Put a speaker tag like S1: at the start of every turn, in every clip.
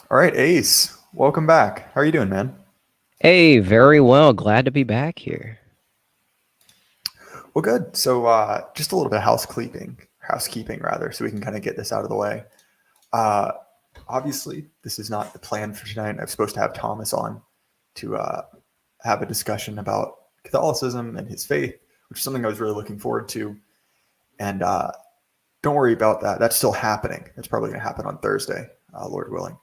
S1: All right, Ace, welcome back. How are you doing, man?
S2: Hey, very well. Glad to be back here.
S1: Well, good. So, just a little bit of housekeeping rather, so we can kind of get this out of the way. Uh, Obviously, this is not the plan for tonight. I'm supposed to have Thomas on to have a discussion about Catholicism and his faith, which is something I was really looking forward to. And don't worry about that. That's still happening. It's probably going to happen on Thursday, Lord willing.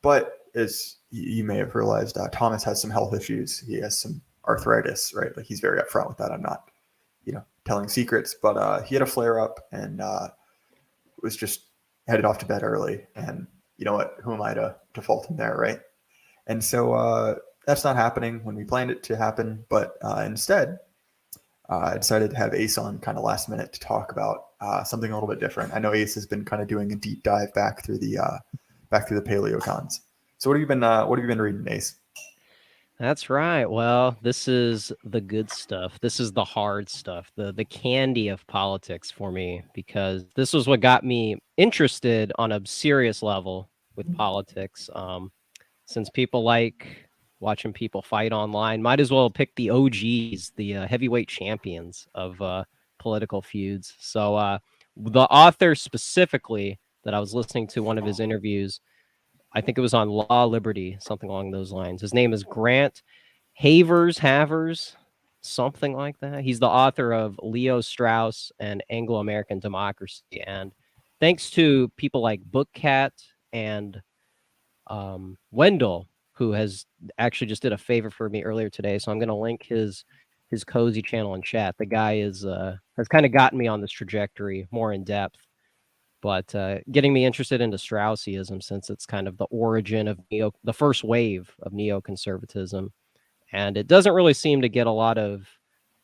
S1: But as you may have realized, Thomas has some health issues. He has some arthritis, right? Like he's very upfront with that. I'm not, telling secrets, but he had a flare up and was just headed off to bed early. And you know what? Who am I to fault him there, right? And so that's not happening when we planned it to happen. But instead, I decided to have Ace on kind of last minute to talk about something a little bit different. I know Ace has been kind of doing a deep dive back through the paleocons. So what have you been reading, Ace?
S2: That's right. Well, this is the good stuff. This is the hard stuff, the candy of politics for me, because this was what got me interested on a serious level with politics. Since people like watching people fight online, might as well pick the OGs, the heavyweight champions of political feuds. So the author specifically that I was listening to one of his interviews, I think it was on Law Liberty, something along those lines. His name is Grant Havers, something like that. He's the author of Leo Strauss and Anglo-American Democracy. And thanks to people like Bookcat and Wendell, who has actually just did a favor for me earlier today. So I'm going to link his cozy channel in chat. The guy has kind of gotten me on this trajectory more in depth, but getting me interested into Straussianism, since it's kind of the origin of the first wave of neoconservatism. And it doesn't really seem to get a lot of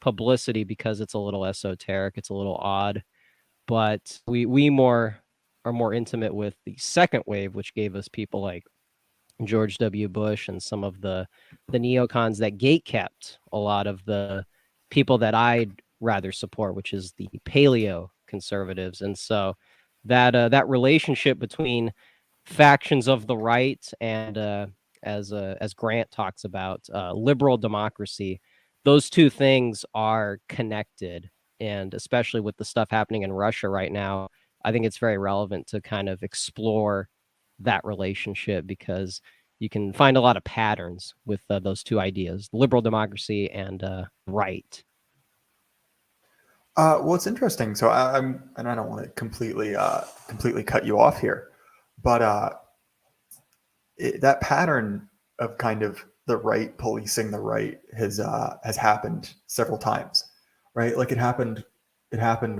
S2: publicity because it's a little esoteric. It's a little odd, but we are more intimate with the second wave, which gave us people like George W. Bush and some of the neocons that gatekept a lot of the people that I'd rather support, which is the paleo conservatives. And so that relationship between factions of the right and as Grant talks about, liberal democracy, those two things are connected. And especially with the stuff happening in Russia right now, I think it's very relevant to kind of explore that relationship, because you can find a lot of patterns with those two ideas, liberal democracy and right.
S1: Well, it's interesting. So and I don't want to completely cut you off here, but that pattern of kind of the right policing the right has happened several times, right? Like it happened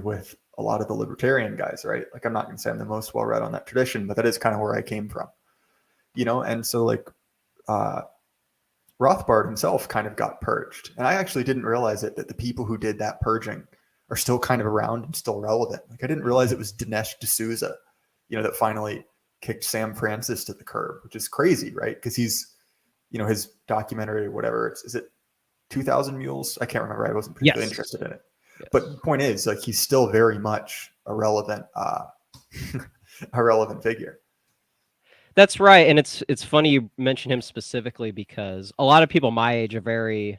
S1: with a lot of the libertarian guys, right? Like I'm not going to say I'm the most well read on that tradition, but that is kind of where I came from, And so like uh, Rothbard himself kind of got purged, and I actually didn't realize it that the people who did that purging are still kind of around and still relevant. Like I didn't realize it was Dinesh D'Souza, that finally kicked Sam Francis to the curb, which is crazy, right? Because he's, his documentary or whatever, is it 2000 Mules? I can't remember. I wasn't particularly
S2: Yes.
S1: interested in it.
S2: Yes.
S1: But the point is, like, he's still very much a relevant, a relevant figure.
S2: That's right. And it's funny you mention him specifically, because a lot of people my age are very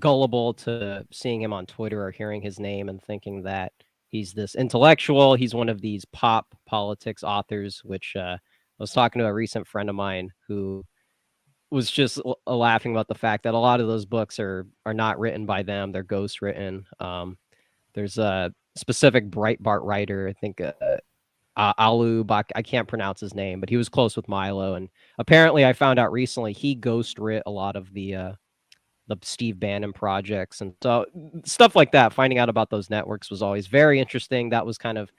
S2: gullible to seeing him on Twitter or hearing his name and thinking that he's this intellectual. He's one of these pop politics authors, which I was talking to a recent friend of mine who was just laughing about the fact that a lot of those books are not written by them. They're ghost written. There's a specific Breitbart writer, I think Alu Bak, I can't pronounce his name, but he was close with Milo. And apparently I found out recently he ghost writ a lot of the Steve Bannon projects. And so stuff like that, finding out about those networks was always very interesting. That was kind of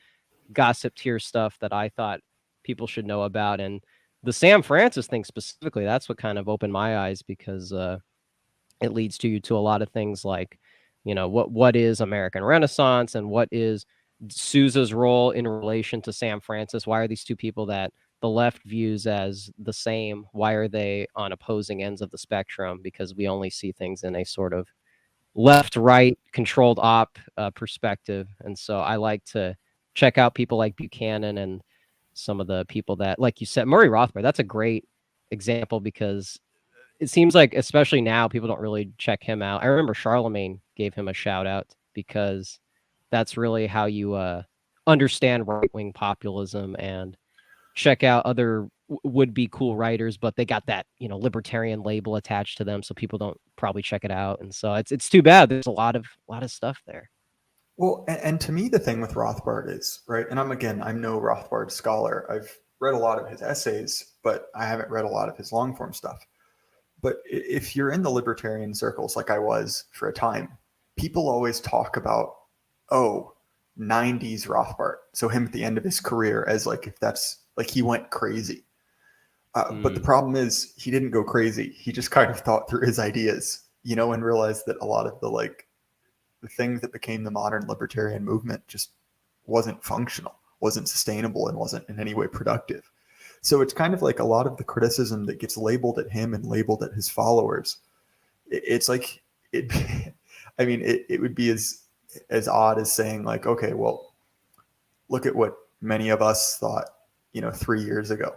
S2: gossip tier stuff that I thought people should know about. And the Sam Francis thing specifically, that's what kind of opened my eyes, because it leads to a lot of things like, what is American Renaissance and what is Sousa's role in relation to Sam Francis? Why are these two people that the left views as the same? Why are they on opposing ends of the spectrum? Because we only see things in a sort of left-right controlled op perspective. And so I like to check out people like Buchanan and some of the people that, like you said, Murray Rothbard. That's a great example because it seems like, especially now, people don't really check him out. I remember Charlemagne gave him a shout out because that's really how you understand right-wing populism and check out other would-be cool writers, but they got that, libertarian label attached to them, so people don't probably check it out. And so it's too bad. There's a lot of stuff there.
S1: Well, and to me, the thing with Rothbard is, right, and I'm no Rothbard scholar. I've read a lot of his essays, but I haven't read a lot of his long form stuff. But if you're in the libertarian circles, like I was for a time, people always talk about, oh, 90s Rothbard. So him at the end of his career as like, if that's like he went crazy. But the problem is he didn't go crazy. He just kind of thought through his ideas, and realized that a lot of the thing that became the modern libertarian movement just wasn't functional, wasn't sustainable, and wasn't in any way productive. So it's kind of like a lot of the criticism that gets labeled at him and labeled at his followers. It's like it. I mean, it would be as odd as saying like, okay, well, look at what many of us thought, 3 years ago,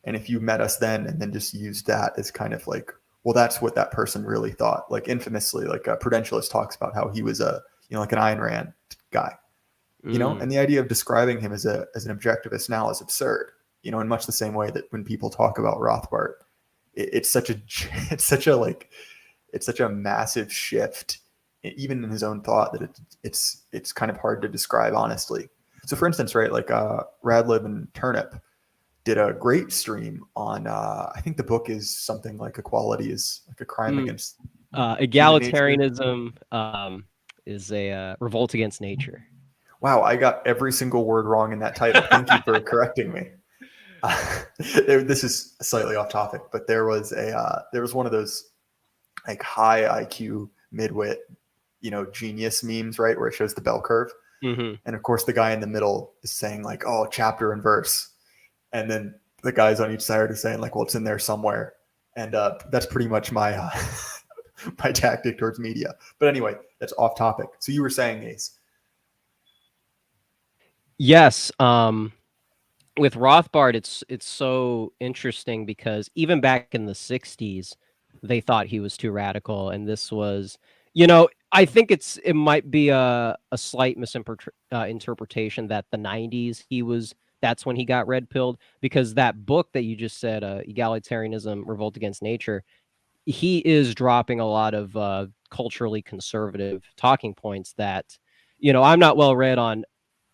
S1: and if you met us then and then just used that as kind of like, well, that's what that person really thought. Like infamously, like a Prudentialist talks about how he was like an Ayn Rand guy, and the idea of describing him as an objectivist now is absurd, in much the same way that when people talk about Rothbard, it's such a massive shift, even in his own thought, that it's kind of hard to describe honestly. So for instance, right, like Radlib and Turnip did a great stream on I think the book is something like equality is like a crime against
S2: egalitarianism is a revolt against nature.
S1: Wow, I got every single word wrong in that title. Thank you for correcting me. This is slightly off topic, but there was one of those like high IQ midwit, genius memes, right, where it shows the bell curve.
S2: Mm-hmm.
S1: And of course the guy in the middle is saying like, oh, chapter and verse. And then the guys on each side are saying like, well, it's in there somewhere. And that's pretty much my my tactic towards media. But anyway, that's off topic. So you were saying, Ace.
S2: Yes. With Rothbard, it's so interesting because even back in the 60s, they thought he was too radical. And this was, I think it might be a slight misinterpretation that the 90s that's when he got red pilled, because that book that you just said, Egalitarianism, Revolt Against Nature, he is dropping a lot of culturally conservative talking points that, I'm not well read on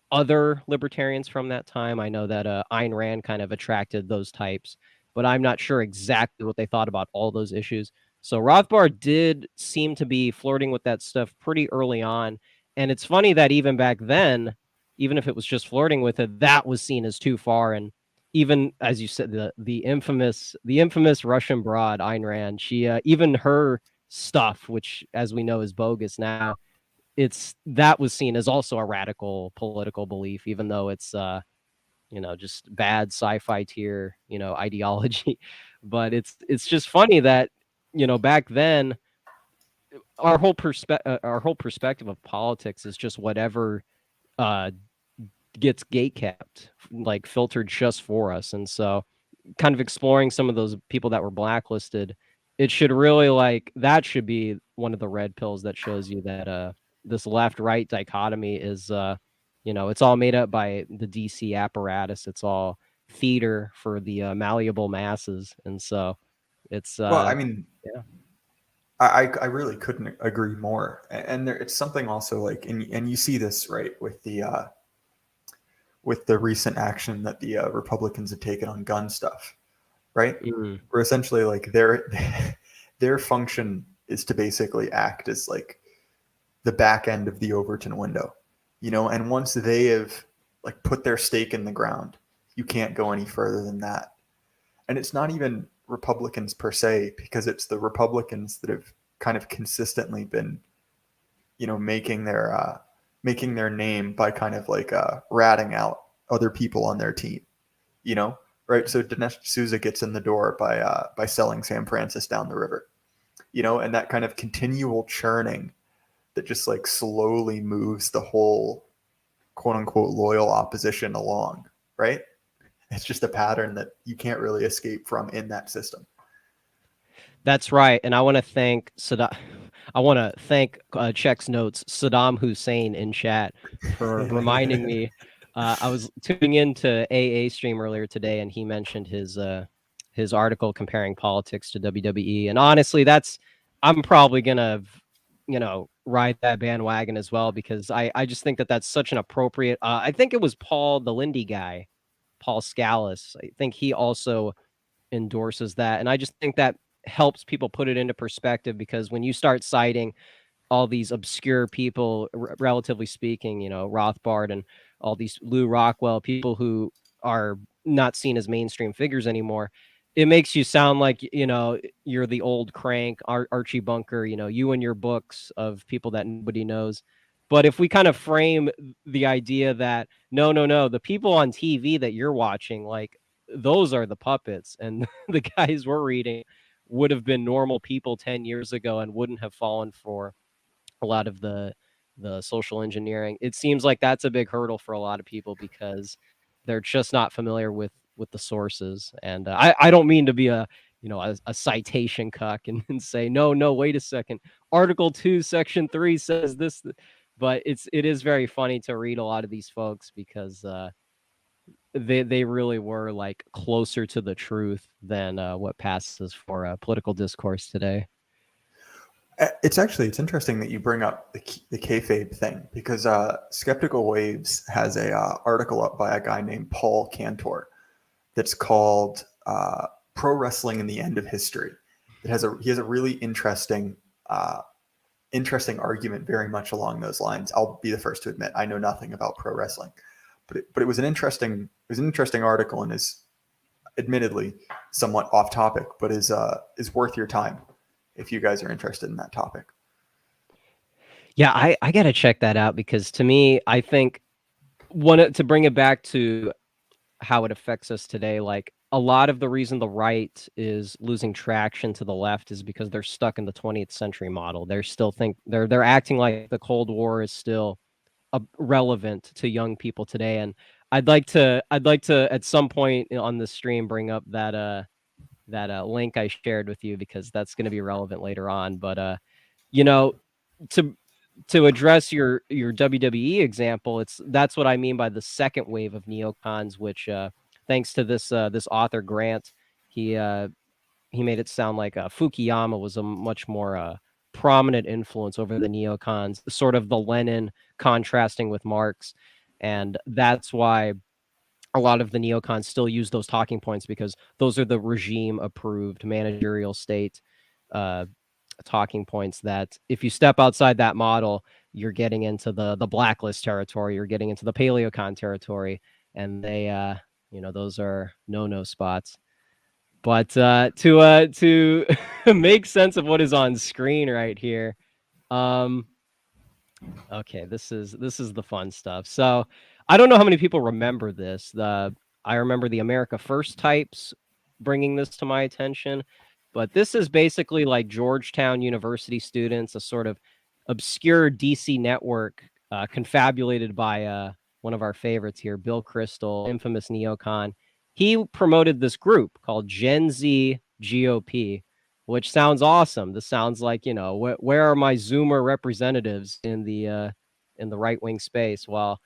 S2: other libertarians from that time. I know that Ayn Rand kind of attracted those types, but I'm not sure exactly what they thought about all those issues. So Rothbard did seem to be flirting with that stuff pretty early on. And it's funny that even back then, even if it was just flirting with it, that was seen as too far. And even as you said, the infamous Russian broad Ayn Rand, she even her stuff, which as we know is bogus now, that was seen as also a radical political belief, even though it's just bad sci-fi tier ideology. But it's just funny that back then our whole perspective of politics is just whatever gets gatekept, like filtered just for us. And so kind of exploring some of those people that were blacklisted, it should really that should be one of the red pills that shows you that this left-right dichotomy is it's all made up by the DC apparatus. It's all theater for the malleable masses. And so it's
S1: Well, I mean,
S2: yeah.
S1: I really couldn't agree more. And it's something also like, and you see this right with the recent action that the Republicans have taken on gun stuff, right? Where essentially like their function is to basically act as like the back end of the Overton window, and once they have like put their stake in the ground, you can't go any further than that. And it's not even Republicans per se, because it's the Republicans that have kind of consistently been, making their name by kind of like ratting out other people on their team, right? So Dinesh D'Souza gets in the door by selling Sam Francis down the river, and that kind of continual churning that just like slowly moves the whole quote unquote loyal opposition along, right? It's just a pattern that you can't really escape from in that system.
S2: That's right, and I want to thank Saddam. I want to thank Check's Notes Saddam Hussein in chat for reminding me. I was tuning into AA stream earlier today, and he mentioned his article comparing politics to WWE. And honestly, I'm probably gonna ride that bandwagon as well, because I just think that that's such an appropriate. I think it was Paul, the Lindy guy, Paul Scalise. I think he also endorses that, and I just think that helps people put it into perspective, because when you start citing all these obscure people, relatively speaking, Rothbard and all these Lou Rockwell, people who are not seen as mainstream figures anymore, it makes you sound like, you're the old crank, Archie Bunker, you and your books of people that nobody knows. But if we kind of frame the idea that no, the people on TV that you're watching, like, those are the puppets, and the guys we're reading would have been normal people 10 years ago and wouldn't have fallen for a lot of the social engineering. It seems like that's a big hurdle for a lot of people, because they're just not familiar with the sources. And I don't mean to be a citation cuck and say no, wait a second, Article 2 Section 3 says this, but it is very funny to read a lot of these folks, because they really were like closer to the truth than what passes for political discourse today.
S1: It's interesting that you bring up the kayfabe thing, because Skeptical Waves has a article up by a guy named Paul Cantor that's called "Pro Wrestling in the End of History." He has a really interesting argument, very much along those lines. I'll be the first to admit I know nothing about pro wrestling, but it was an interesting article, and is admittedly somewhat off topic, but is worth your time if you guys are interested in that topic.
S2: Yeah, I got to check that out, because to me, I think to bring it back to how it affects us today, like, a lot of the reason the right is losing traction to the left is because they're stuck in the 20th century model. They're acting like the Cold War is still relevant to young people today. And I'd like to at some point on the stream bring up that link I shared with you, because that's going to be relevant later on. But you know, to address your WWE example, that's what I mean by the second wave of neocons, which thanks to this author Grant, he made it sound like Fukuyama was a much more prominent influence over the neocons, sort of the Lenin contrasting with Marx. And that's why a lot of the neocons still use those talking points, because those are the regime approved managerial state talking points that if you step outside that model, you're getting into the blacklist territory, you're getting into the paleocon territory, and they those are no spots. But to make sense of what is on screen right here, okay, this is the fun stuff. So I don't know how many people remember this. I remember the America First types bringing this to my attention, but this is basically like Georgetown University students, a sort of obscure DC network confabulated by one of our favorites here, Bill Crystal, infamous neocon. He promoted this group called Gen Z GOP, which sounds awesome. This sounds like, where are my Zoomer representatives in the right wing space? Well,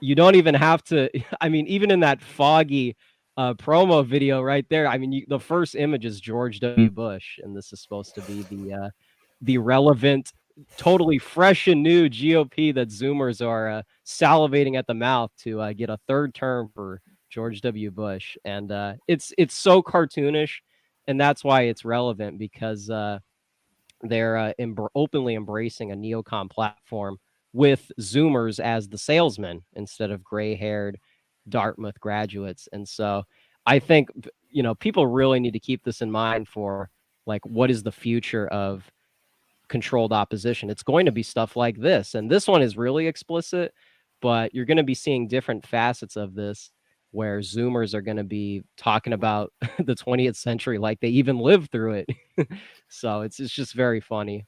S2: you don't even have to. I mean, even in that foggy promo video right there, I mean, the first image is George W. Bush, and this is supposed to be the relevant, totally fresh and new GOP that Zoomers are salivating at the mouth to get a third term for George W. Bush, and it's so cartoonish, and that's why it's relevant, because they're openly embracing a neocon platform with Zoomers as the salesmen instead of gray-haired Dartmouth graduates. And so I think, people really need to keep this in mind for, like, what is the future of controlled opposition? It's going to be stuff like this. And this one is really explicit, but you're going to be seeing different facets of this, where Zoomers are going to be talking about the 20th century like they even lived through it. So it's just very funny.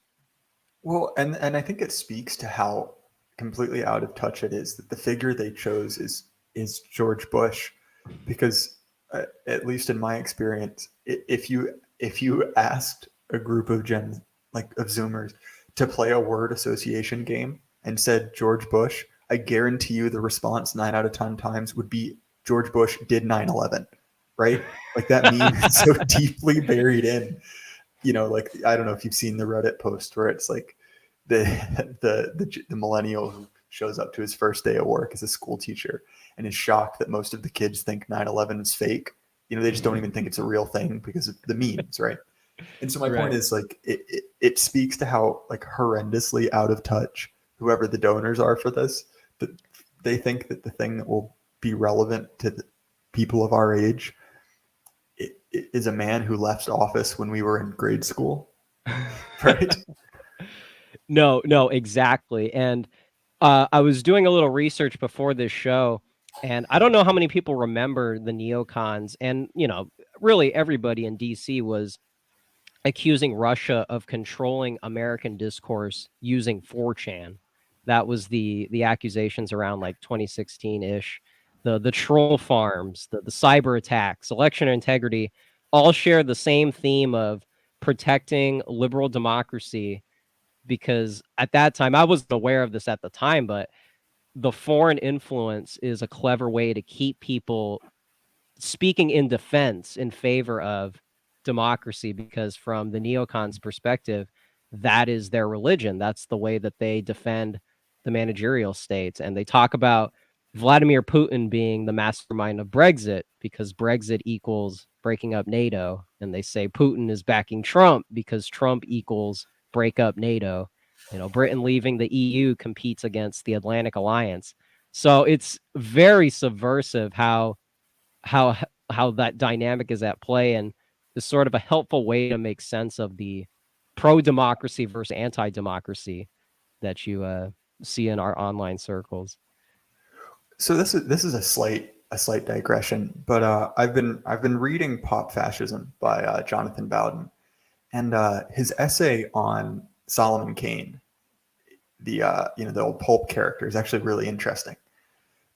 S1: Well, and I think it speaks to how completely out of touch it is that the figure they chose is George Bush. because at least in my experience, if you asked a group of of Zoomers to play a word association game and said George Bush, I guarantee you the response 9 out of 10 times would be George Bush did 9/11, right? Like that meme is so deeply buried in, like I don't know if you've seen the Reddit post where it's like the the millennial who shows up to his first day of work as a school teacher and is shocked that most of the kids think 9/11 is fake. They just don't even think it's a real thing because of the memes, right? And so my point is like it speaks to how like horrendously out of touch whoever the donors are for this, that they think that the thing that will be relevant to the people of our age it is a man who left office when we were in grade school, right?
S2: No, exactly. And I was doing a little research before this show, and I don't know how many people remember the neocons, and really everybody in DC was accusing Russia of controlling American discourse using 4chan. That was the accusations around like 2016-ish. The troll farms, the cyber attacks, election integrity, all share the same theme of protecting liberal democracy. Because at that time, I wasn't aware of this at the time, but the foreign influence is a clever way to keep people speaking in defense in favor of democracy, because from the neocons perspective, that is their religion. That's the way that they defend the managerial state. And they talk about Vladimir Putin being the mastermind of Brexit because Brexit equals breaking up NATO. And they say Putin is backing Trump because Trump equals break up NATO. Britain leaving the EU competes against the Atlantic Alliance. So it's very subversive how that dynamic is at play, and is sort of a helpful way to make sense of the pro-democracy versus anti-democracy that you see in our online circles.
S1: So this is a slight digression, but I've been reading Pop Fascism by Jonathan Bowden, and his essay on Solomon Kane, the the old pulp character, is actually really interesting,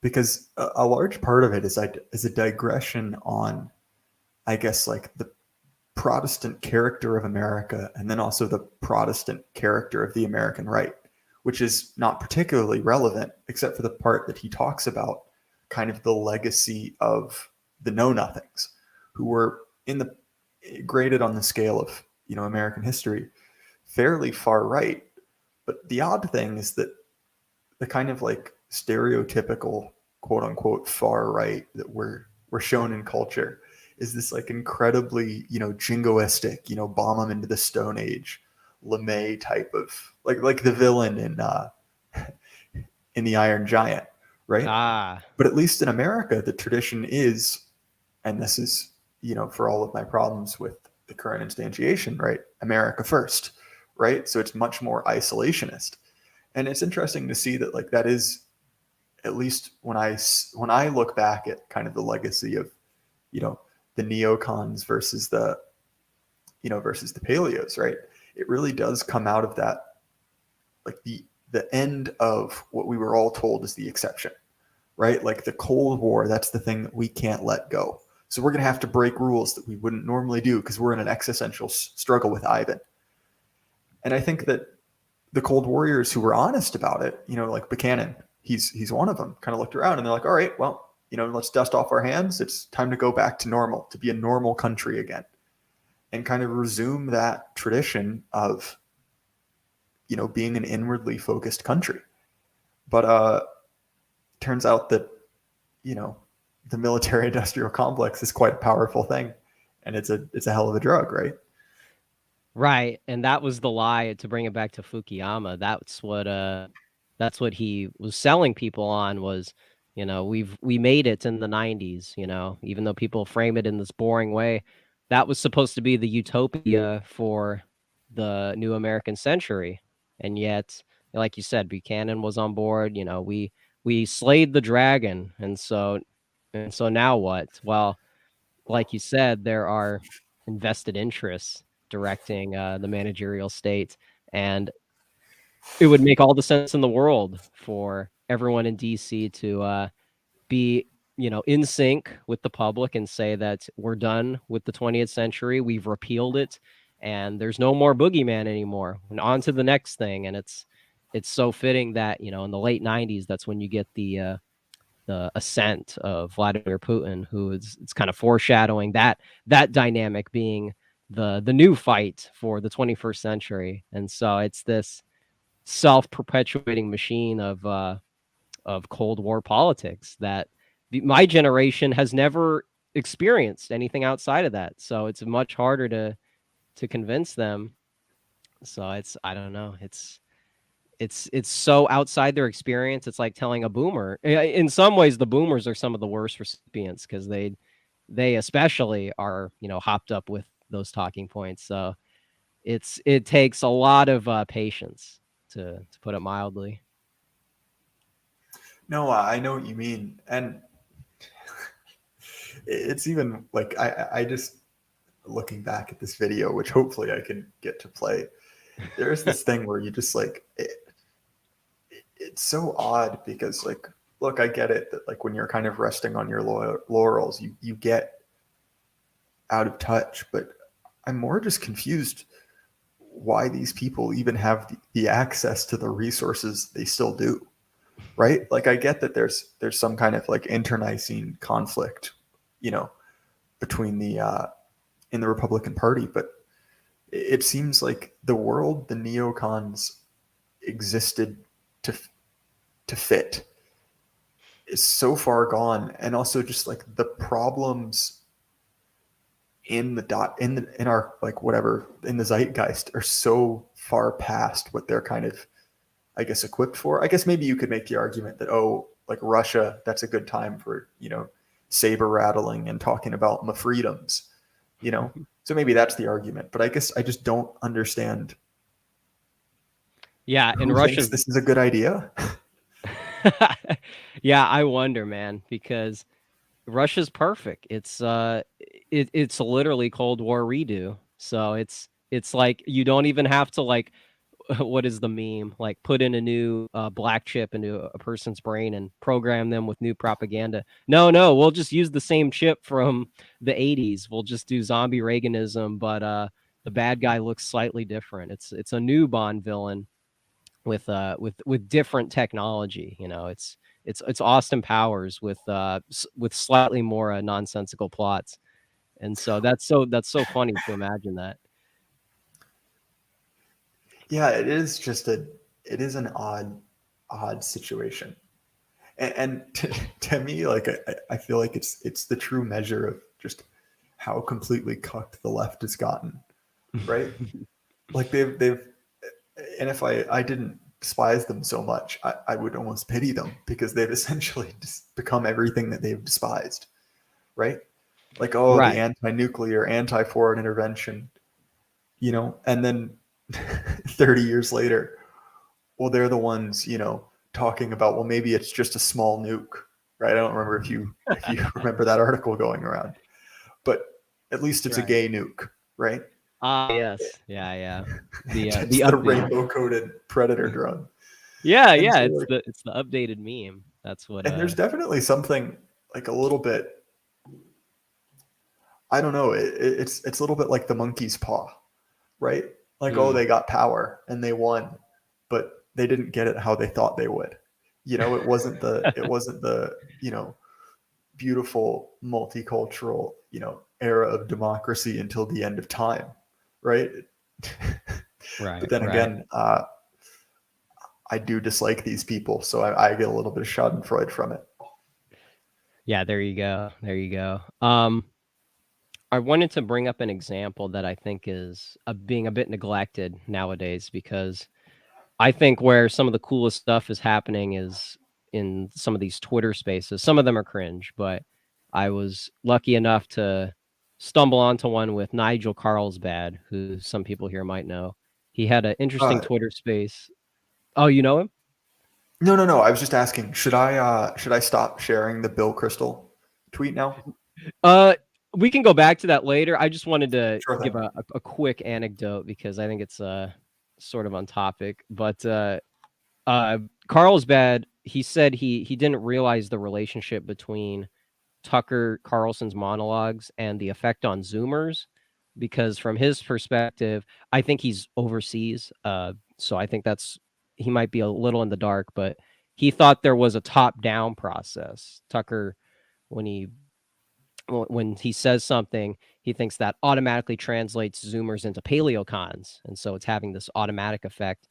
S1: because a large part of it is a digression on, I guess, like the Protestant character of America, and then also the Protestant character of the American right, which is not particularly relevant except for the part that he talks about kind of the legacy of the Know Nothings, who were graded on the scale of American history fairly far right. But the odd thing is that the kind of like stereotypical quote unquote far right that we're shown in culture is this like incredibly jingoistic, bomb them into the Stone Age, LeMay type of like the villain in the Iron Giant, right? But at least in America, the tradition is, and this is for all of my problems with the current instantiation, right? America first, right? So it's much more isolationist, and it's interesting to see that like that is, at least when I look back at kind of the legacy of the neocons versus the paleos, right? It really does come out of that, like the end of what we were all told is the exception, right? Like the Cold War, that's the thing that we can't let go. So we're going to have to break rules that we wouldn't normally do because we're in an existential struggle with Ivan. And I think that the Cold Warriors who were honest about it, like Buchanan, he's one of them, kind of looked around and they're like, all right, well, let's dust off our hands. It's time to go back to normal, to be a normal country again, and kind of resume that tradition of, being an inwardly focused country. But turns out that, the military industrial complex is quite a powerful thing, and it's a hell of a drug, right?
S2: Right. And that was the lie, to bring it back to Fukuyama. That's what he was selling people on was, we made it in the 90s, even though people frame it in this boring way. That was supposed to be the utopia for the new American century. And yet, like you said, Buchanan was on board, we slayed the dragon. And so now what? Well, like you said, there are invested interests directing the managerial state, and it would make all the sense in the world for everyone in DC to be in sync with the public and say that we're done with the 20th century, we've repealed it, and there's no more boogeyman anymore, and on to the next thing. And it's so fitting that in the late 90s, that's when you get the ascent of Vladimir Putin, who is, it's kind of foreshadowing that dynamic being the new fight for the 21st century. And so it's this self-perpetuating machine of Cold War politics that my generation has never experienced anything outside of that. So it's much harder to convince them. So I don't know. It's so outside their experience. It's like telling a boomer. In some ways, the boomers are some of the worst recipients because they especially are hopped up with those talking points. So it takes a lot of patience, to put it mildly.
S1: No, I know what you mean, and it's even like I just looking back at this video, which hopefully I can get to play. There's this thing where you just like it's so odd because like, look, I get it that like when you're kind of resting on your laurels, you get out of touch, but I'm more just confused why these people even have the access to the resources they still do, right? Like I get that there's some kind of like internecine conflict, between the in the Republican Party, but it seems like the world the neocons existed to fit is so far gone, and also just like the problems in our like whatever in the zeitgeist are so far past what they're kind of, I guess, equipped for. I guess maybe you could make the argument that, oh, like Russia, that's a good time for saber rattling and talking about my freedoms, so maybe that's the argument. But I guess I just don't understand.
S2: Yeah, in
S1: Who
S2: Russia,
S1: thinks this is a good idea?
S2: yeah, I wonder, man, because Russia's perfect. It's literally Cold War redo. So it's like you don't even have to like what is the meme? Like put in a new black chip into a person's brain and program them with new propaganda. No, we'll just use the same chip from the 80s. We'll just do zombie Reaganism, but the bad guy looks slightly different. It's a new Bond villain with different technology. It's Austin Powers with slightly more nonsensical plots. And so that's so funny to imagine that.
S1: Yeah, it is an odd situation. And to me, like I feel like it's the true measure of just how completely cucked the left has gotten, right? Like they've and if I didn't despise them so much, I would almost pity them because they've essentially just become everything that they've despised, right? Like, oh, the
S2: Right.
S1: anti-nuclear, anti-foreign intervention, and then 30 years later, well, they're the ones, talking about, well, maybe it's just a small nuke, right? I don't remember if you remember that article going around, but at least it's a gay nuke, right?
S2: Yes. Yeah. The
S1: the rainbow coated Predator drone.
S2: Yeah,
S1: And so,
S2: it's the updated meme. That's what.
S1: And there's definitely something like a little bit. I don't know. It's a little bit like the monkey's paw, right? Like, oh, they got power and they won, but they didn't get it how they thought they would. It wasn't the beautiful multicultural era of democracy until the end of time, right?
S2: Right.
S1: But then again, I do dislike these people, so I get a little bit of Schadenfreude from it.
S2: Yeah, there you go. I wanted to bring up an example that I think is being a bit neglected nowadays, because I think where some of the coolest stuff is happening is in some of these Twitter spaces. Some of them are cringe, but I was lucky enough to stumble onto one with Nigel Carlsbad, who some people here might know. He had an interesting Twitter space. Oh, you know him?
S1: No. I was just asking, should I stop sharing the Bill Crystal tweet now?
S2: We can go back to that later. I just wanted to
S1: Sure
S2: give a quick anecdote because I think it's sort of on topic. But Carlsbad, he said he didn't realize the relationship between Tucker Carlson's monologues and the effect on Zoomers, because from his perspective, I think he's overseas. So I think he might be a little in the dark, but he thought there was a top-down process. Tucker, when he says something, he thinks that automatically translates Zoomers into paleocons, and so it's having this automatic effect,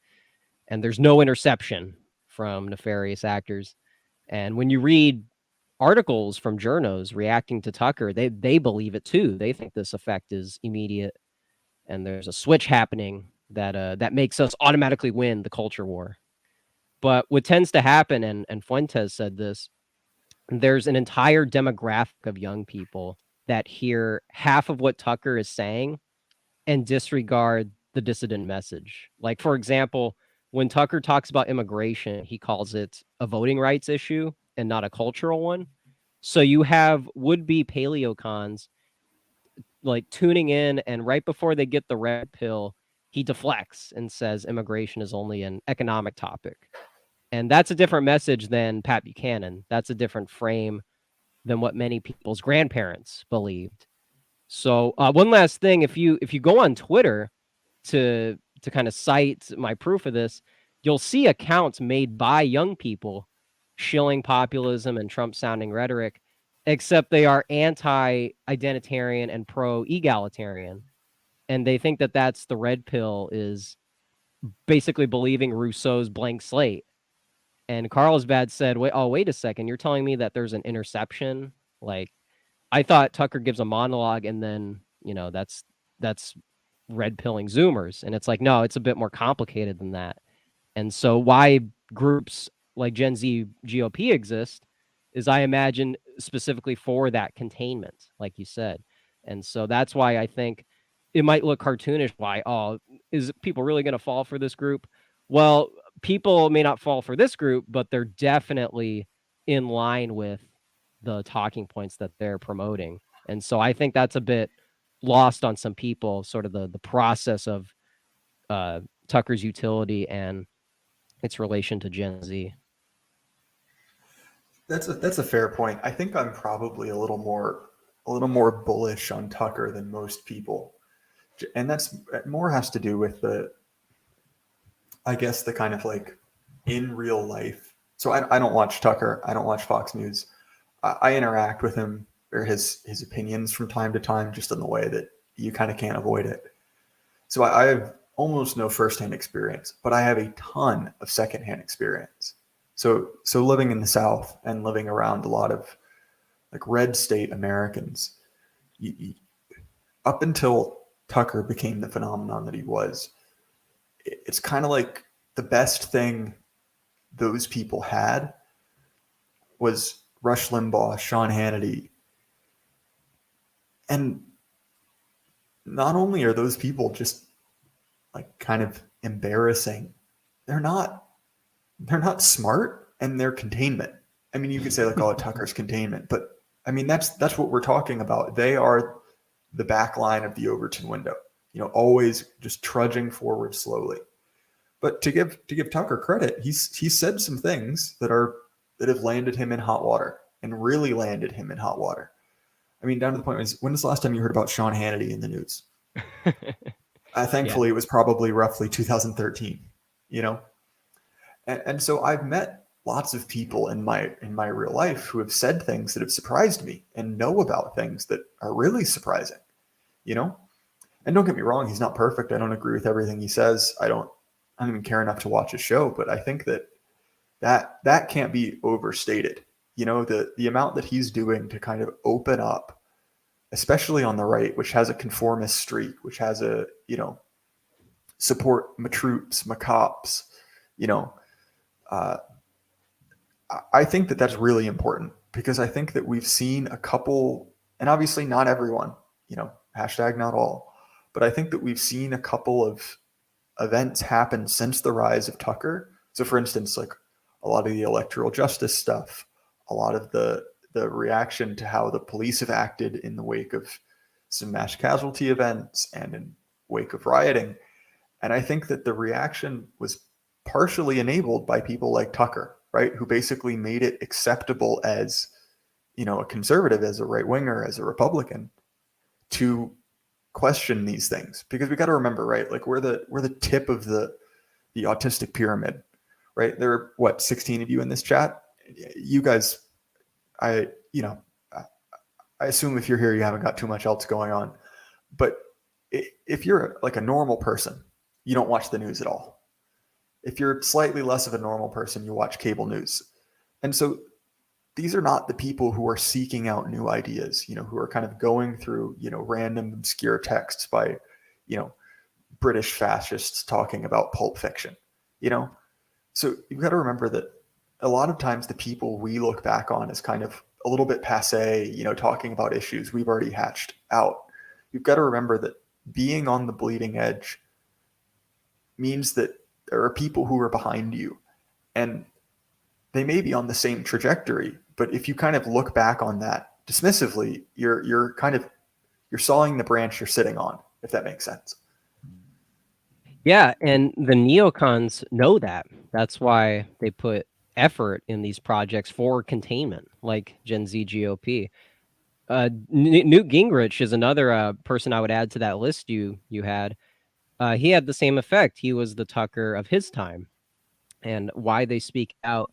S2: and there's no interception from nefarious actors. And when you read articles from journos reacting to Tucker, they believe it too. They think this effect is immediate, and there's a switch happening that makes us automatically win the culture war. But what tends to happen, and Fuentes said this, there's an entire demographic of young people that hear half of what Tucker is saying and disregard the dissident message. Like, for example, when Tucker talks about immigration, he calls it a voting rights issue and not a cultural one. So you have would-be paleocons like tuning in, and right before they get the red pill, he deflects and says immigration is only an economic topic. And that's a different message than Pat Buchanan. That's a different frame than what many people's grandparents believed. So one last thing, if you go on Twitter to kind of cite my proof of this, you'll see accounts made by young people shilling populism and Trump-sounding rhetoric, except they are anti-identitarian and pro-egalitarian. And they think that that's the red pill, is basically believing Rousseau's blank slate. And Carlsbad said, wait a second, you're telling me that there's an interception? Like, I thought Tucker gives a monologue and then, that's red pilling Zoomers. And it's like, no, it's a bit more complicated than that. And so why groups like Gen Z GOP exist is, I imagine, specifically for that containment, like you said. And so that's why I think it might look cartoonish. Why, is people really going to fall for this group? Well, people may not fall for this group, but they're definitely in line with the talking points that they're promoting. And so I think that's a bit lost on some people, sort of the process of Tucker's utility and its relation to Gen Z.
S1: That's a fair point. I think I'm probably a little more bullish on Tucker than most people, and that's more has to do with the kind of like in real life. So I don't watch Tucker. I don't watch Fox News. I interact with him or his opinions from time to time, just in the way that you kind of can't avoid it. So I have almost no firsthand experience, but I have a ton of secondhand experience. So living in the South and living around a lot of like red state Americans, up until Tucker became the phenomenon that he was, it's kind of like the best thing those people had was Rush Limbaugh, Sean Hannity. And not only are those people just like kind of embarrassing, they're not smart, and they're containment. I mean, you could say like, oh, Tucker's containment, but I mean, that's what we're talking about. They are the back line of the Overton window, always just trudging forward slowly. But to give Tucker credit, he's said some things that have landed him in hot water, and really landed him in hot water. I mean, down to the point, when was the last time you heard about Sean Hannity in the news? Thankfully, It was probably roughly 2013, And so I've met lots of people in my real life who have said things that have surprised me, and know about things that are really surprising, And don't get me wrong, he's not perfect. I don't agree with everything he says. I don't even care enough to watch his show, but I think that can't be overstated. The amount that he's doing to kind of open up, especially on the right, which has a conformist streak, which has a, support my troops, my cops, I think that that's really important, because I think that we've seen a couple, and obviously not everyone, hashtag not all, but I think that we've seen a couple of events happen since the rise of Tucker. So for instance, like a lot of the electoral justice stuff, a lot of the reaction to how the police have acted in the wake of some mass casualty events and in wake of rioting. And I think that the reaction was partially enabled by people like Tucker, right? Who basically made it acceptable as, a conservative, as a right winger, as a Republican, to question these things, because we got to remember, right? Like we're the tip of the autistic pyramid, right? There are what, 16 of you in this chat. You guys, I assume if you're here, you haven't got too much else going on. But if you're like a normal person, you don't watch the news at all. If you're slightly less of a normal person, you watch cable news. And so these are not the people who are seeking out new ideas, who are kind of going through, random obscure texts by, British fascists talking about Pulp Fiction, So you've got to remember that a lot of times the people we look back on as kind of a little bit passe, talking about issues we've already hatched out. You've got to remember that being on the bleeding edge means that there are people who are behind you, and they may be on the same trajectory, but if you kind of look back on that dismissively, you're sawing the branch you're sitting on, if that makes sense.
S2: Yeah, and the neocons know that. That's why they put effort in these projects for containment, like Gen Z GOP. Newt Gingrich is another person I would add to that list you had. He had the same effect. He was the Tucker of his time. And why they speak out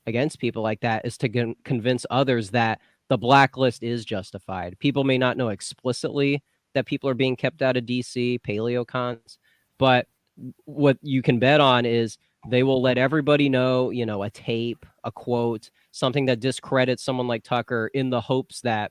S2: against people like that is to convince others that the blacklist is justified. People may not know explicitly that people are being kept out of DC, paleocons, but what you can bet on is they will let everybody know, a tape, a quote, something that discredits someone like Tucker, in the hopes that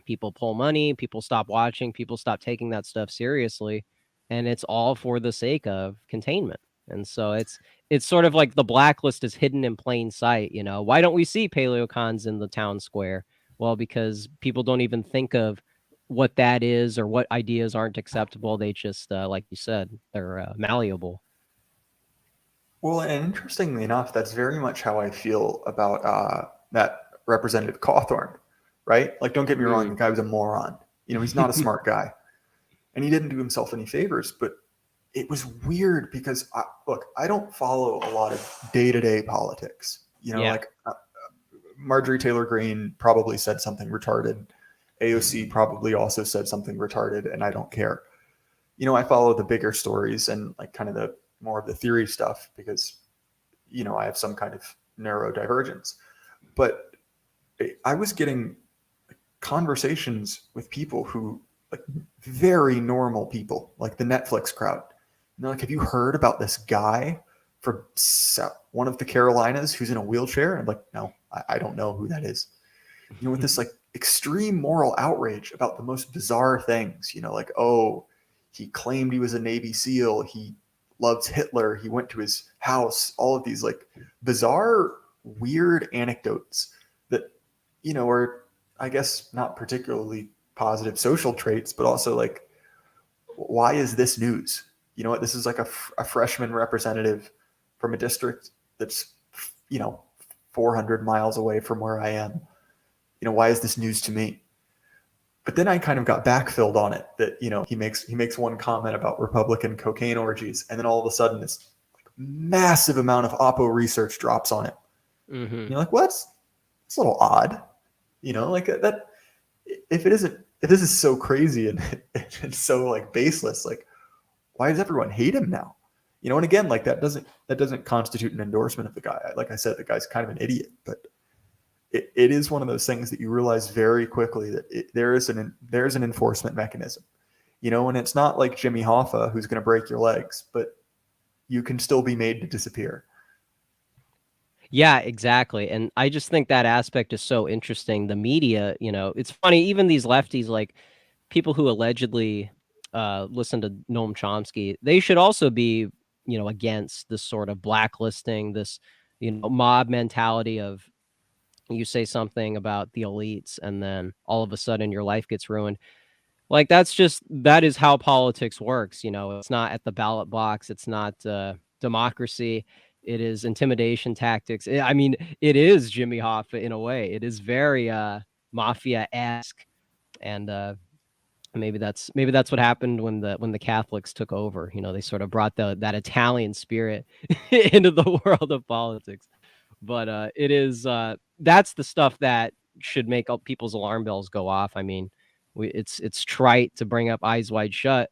S2: people pull money, people stop watching, people stop taking that stuff seriously. And it's all for the sake of containment. And so it's sort of like the blacklist is hidden in plain sight. Why don't we see paleocons in the town square? Well, because people don't even think of what that is or what ideas aren't acceptable. They just, like you said, they're malleable.
S1: Well, and interestingly enough, that's very much how I feel about that Representative Cawthorn, right? Like, don't get me wrong, the guy was a moron. He's not a smart guy, and he didn't do himself any favors, but it was weird because, look, I don't follow a lot of day-to-day politics. Like Marjorie Taylor Greene probably said something retarded. AOC probably also said something retarded, and I don't care. I follow the bigger stories and like kind of the more of the theory stuff because, I have some kind of neurodivergence. But I was getting conversations with people who, like, very normal people, like the Netflix crowd. And they're like, have you heard about this guy from one of the Carolinas who's in a wheelchair? And I'm like, no, I don't know who that is. With this like extreme moral outrage about the most bizarre things, like, oh, he claimed he was a Navy SEAL. He loves Hitler. He went to his house. All of these like bizarre, weird anecdotes that, are, I guess, not particularly positive social traits, but also like, why is this news? This is like a freshman representative from a district that's, 400 miles away from where I am. Why is this news to me? But then I kind of got backfilled on it that, he makes one comment about Republican cocaine orgies, and then all of a sudden this like massive amount of Oppo research drops on it. Mm-hmm. And you're like, well, it's a little odd, like that. If this is so crazy and it's so like baseless, like, why does everyone hate him now? And again, like that doesn't constitute an endorsement of the guy. Like I said, the guy's kind of an idiot, but it is one of those things that you realize very quickly that there's an enforcement mechanism, and it's not like Jimmy Hoffa who's going to break your legs, but you can still be made to disappear.
S2: Yeah, exactly. And I just think that aspect is so interesting. The media, it's funny, even these lefties, like people who allegedly listen to Noam Chomsky, they should also be, against this sort of blacklisting, this, mob mentality of, you say something about the elites and then all of a sudden your life gets ruined. Like that is how politics works. It's not at the ballot box. It's not democracy. It is intimidation tactics. It is Jimmy Hoffa in a way. It is very mafia-esque. And maybe that's what happened when the Catholics took over. They sort of brought that Italian spirit into the world of politics. But it is that's the stuff that should make all people's alarm bells go off. I mean, it's trite to bring up Eyes Wide Shut,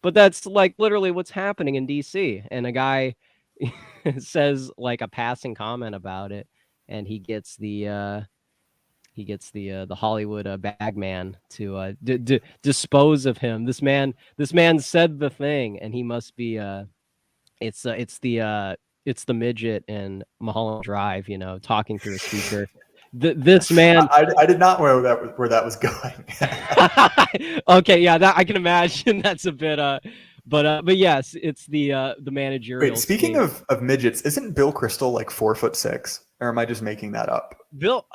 S2: but that's like literally what's happening in DC. And a guy says like a passing comment about it, and he gets the Hollywood bag man to dispose of him. This man said the thing, and he must be it's the midget in Mulholland Drive, talking through a speaker. This man.
S1: I did not know where that was going.
S2: Okay, yeah, that I can imagine. That's a bit but yes, it's the managerial.
S1: Wait, speaking of midgets, isn't Bill Crystal like 4'6", or am I just making that up?
S2: Bill,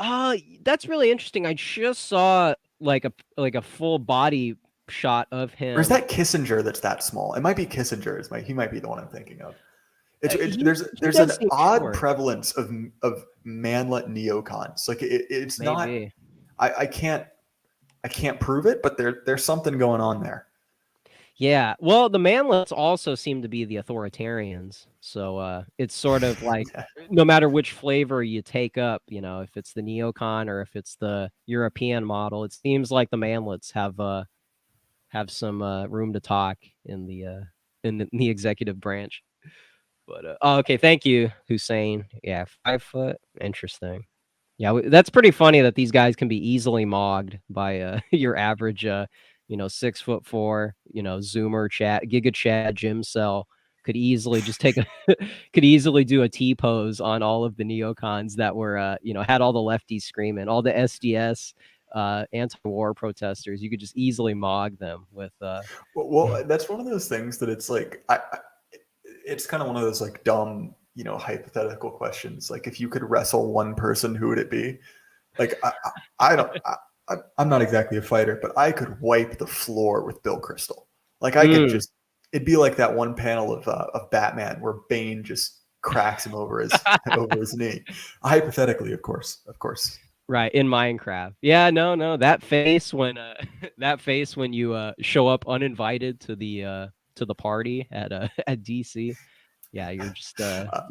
S2: that's really interesting. I just saw like a full body shot of him.
S1: Or is that Kissinger that's that small? It might be Kissinger. He might be the one I'm thinking of. There's an odd prevalence of manlet neocons. Like it's maybe. Not. I can't prove it, but there's something going on there.
S2: Yeah, well, the manlets also seem to be the authoritarians. So it's sort of like no matter which flavor you take up, if it's the neocon or if it's the European model, it seems like the manlets have some room to talk in the executive branch. But okay, thank you, Hussein. Yeah, 5 foot, interesting. Yeah, that's pretty funny that these guys can be easily mogged by your average 6'4", Zoomer chat, Giga Chad, Gym Cell could easily just could easily do a T pose on all of the neocons that were, had all the lefties screaming, all the SDS anti-war protesters. You could just easily mog them with.
S1: Well, that's one of those things that it's like, it's kind of one of those like dumb, hypothetical questions. Like if you could wrestle one person, who would it be? Like, I'm not exactly a fighter, but I could wipe the floor with Bill Crystal. Like I could just, it'd be like that one panel of Batman where Bane just cracks him over his knee. Hypothetically, of course.
S2: Right, in Minecraft. Yeah, no, that face when you show up uninvited to the party at DC. Yeah, you're just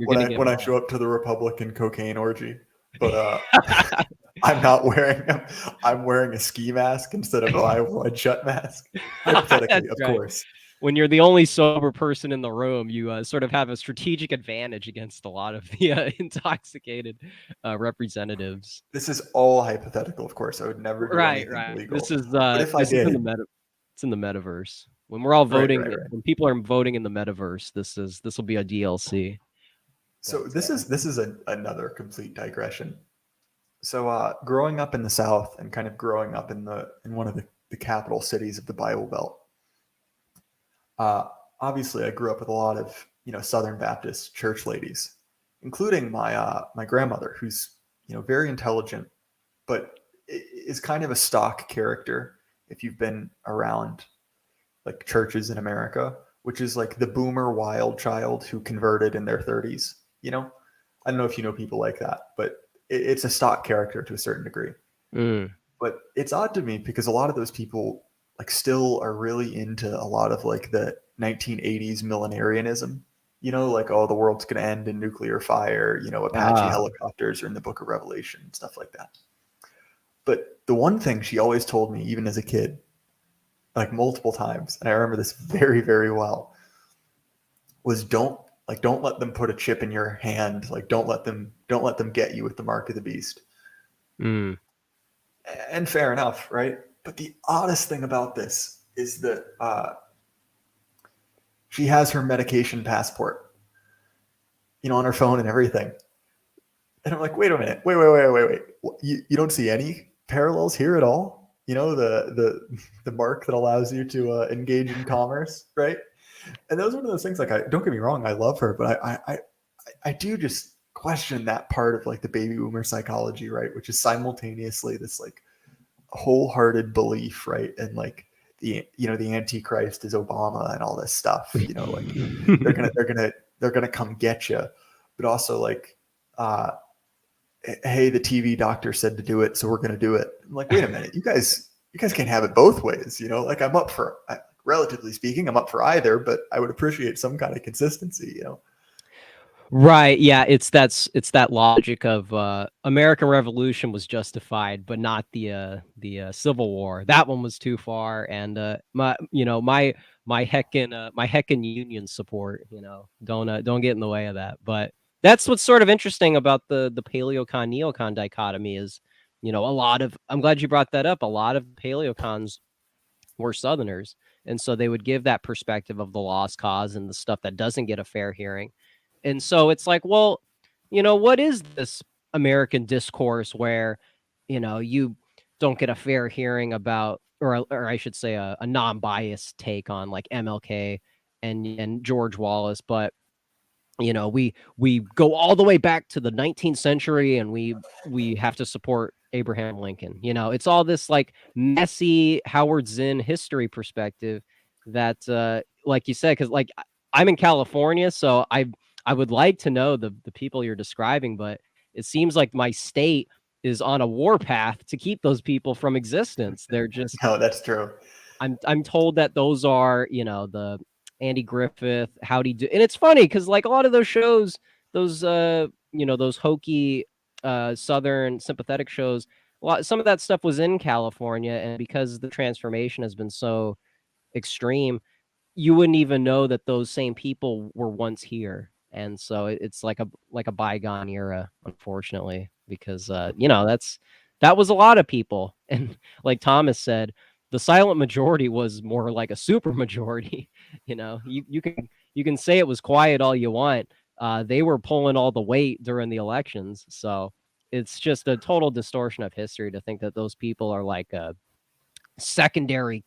S1: when I show up to the Republican cocaine orgy, but I'm not wearing them. I'm wearing a ski mask instead of an Eyes Wide Shut mask. Hypothetically, of course.
S2: When you're the only sober person in the room, you sort of have a strategic advantage against a lot of the intoxicated representatives.
S1: This is all hypothetical, of course. I would never do anything illegal.
S2: This is it's in the metaverse. When we're all voting, when people are voting in the metaverse, this will be a DLC.
S1: So this is another complete digression. So growing up in the South and kind of growing up in one of the capital cities of the Bible Belt, obviously I grew up with a lot of Southern Baptist church ladies, including my grandmother, who's very intelligent, but is kind of a stock character if you've been around like churches in America, which is like the boomer wild child who converted in their 30s. I don't know if you know people like that, but it's a stock character to a certain degree. But it's odd to me because a lot of those people like still are really into a lot of like the 1980s millenarianism, like, oh, the world's going to end in nuclear fire, Apache helicopters are in the Book of Revelation and stuff like that. But the one thing she always told me, even as a kid, like multiple times, and I remember this very, very well, was don't let them put a chip in your hand. Like, don't let them get you with the mark of the beast. And fair enough, right? But the oddest thing about this is that she has her medication passport, on her phone and everything. And I'm like, wait a minute, wait. You don't see any parallels here at all? The mark that allows you to engage in commerce, right? And that was one of those things. Like, don't get me wrong, I love her, but I do just question that part of like the baby boomer psychology, right? Which is simultaneously this like wholehearted belief, right? And like the Antichrist is Obama and all this stuff. Like they're gonna come get you, but also like, hey, the TV doctor said to do it, so we're gonna do it. I'm like, wait a minute, you guys can't have it both ways. Like I'm up for. Relatively speaking, I'm up for either, but I would appreciate some kind of consistency,
S2: Right. Yeah. It's that logic of American Revolution was justified, but not the Civil War. That one was too far. And my heckin' Union support. Don't get in the way of that. But that's what's sort of interesting about the paleocon neocon dichotomy is, a lot of. I'm glad you brought that up. A lot of paleocons were Southerners, and so they would give that perspective of the lost cause and the stuff that doesn't get a fair hearing. And so it's like, well, what is this American discourse where, you don't get a fair hearing about, or I should say, a non-biased take on like MLK and George Wallace, but we go all the way back to the 19th century and we have to support Abraham Lincoln. It's all this like messy Howard Zinn history perspective that like you said, because like I'm in California, so I would like to know the people you're describing, but it seems like my state is on a war path to keep those people from existence. They're just
S1: No, that's true.
S2: I'm told that those are, the Andy Griffith, Howdy Do, and it's funny because like a lot of those shows, those those hokey Southern sympathetic shows, some of that stuff was in California, and because the transformation has been so extreme, you wouldn't even know that those same people were once here. And so it's like a bygone era, unfortunately, because that was a lot of people. And like Thomas said, the silent majority was more like a super majority. You can say it was quiet all you want. They were pulling all the weight during the elections. So it's just a total distortion of history to think that those people are like a secondary,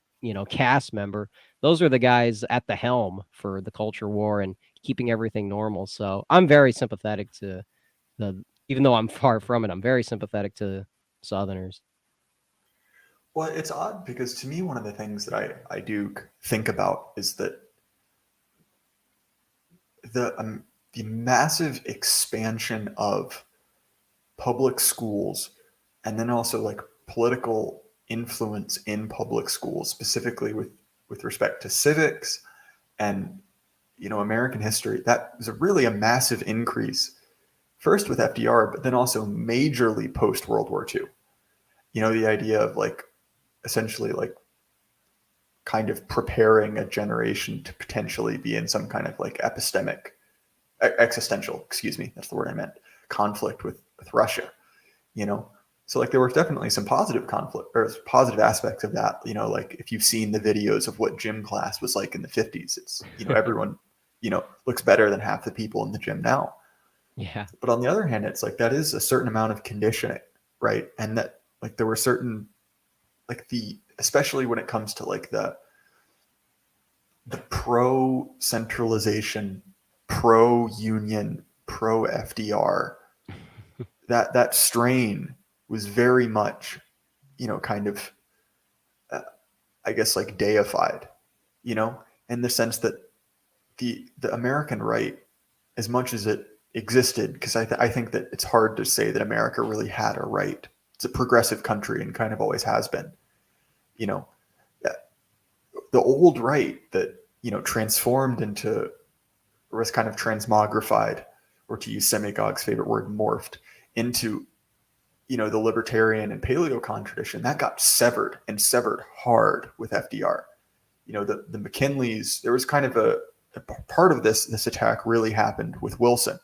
S2: cast member. Those are the guys at the helm for the culture war and keeping everything normal. So I'm very sympathetic to even though I'm far from it, I'm very sympathetic to Southerners.
S1: Well, it's odd because to me, one of the things that I do think about is that the massive expansion of public schools, and then also like political influence in public schools, specifically with respect to civics and American history. That was really a massive increase, first with FDR, but then also majorly post World War II. The idea of like essentially like kind of preparing a generation to potentially be in some kind of like existential, excuse me, that's the word I meant, conflict with Russia, So like there were definitely some positive conflict or positive aspects of that, like if you've seen the videos of what gym class was like in the 50s, it's, everyone, looks better than half the people in the gym now.
S2: Yeah.
S1: But on the other hand, it's like that is a certain amount of conditioning, right? And that like there were certain like especially when it comes to like the pro centralization, pro union, pro FDR, that strain was very much, kind of, I guess like deified, in the sense that the American right, as much as it existed, because I think that it's hard to say that America really had a right. It's a progressive country and kind of always has been. The old right that transformed into, or was kind of transmogrified, or to use Semigog's favorite word, morphed into the libertarian and paleocon tradition, that got severed and severed hard with FDR. The McKinleys, there was kind of a part of this attack really happened with Wilson,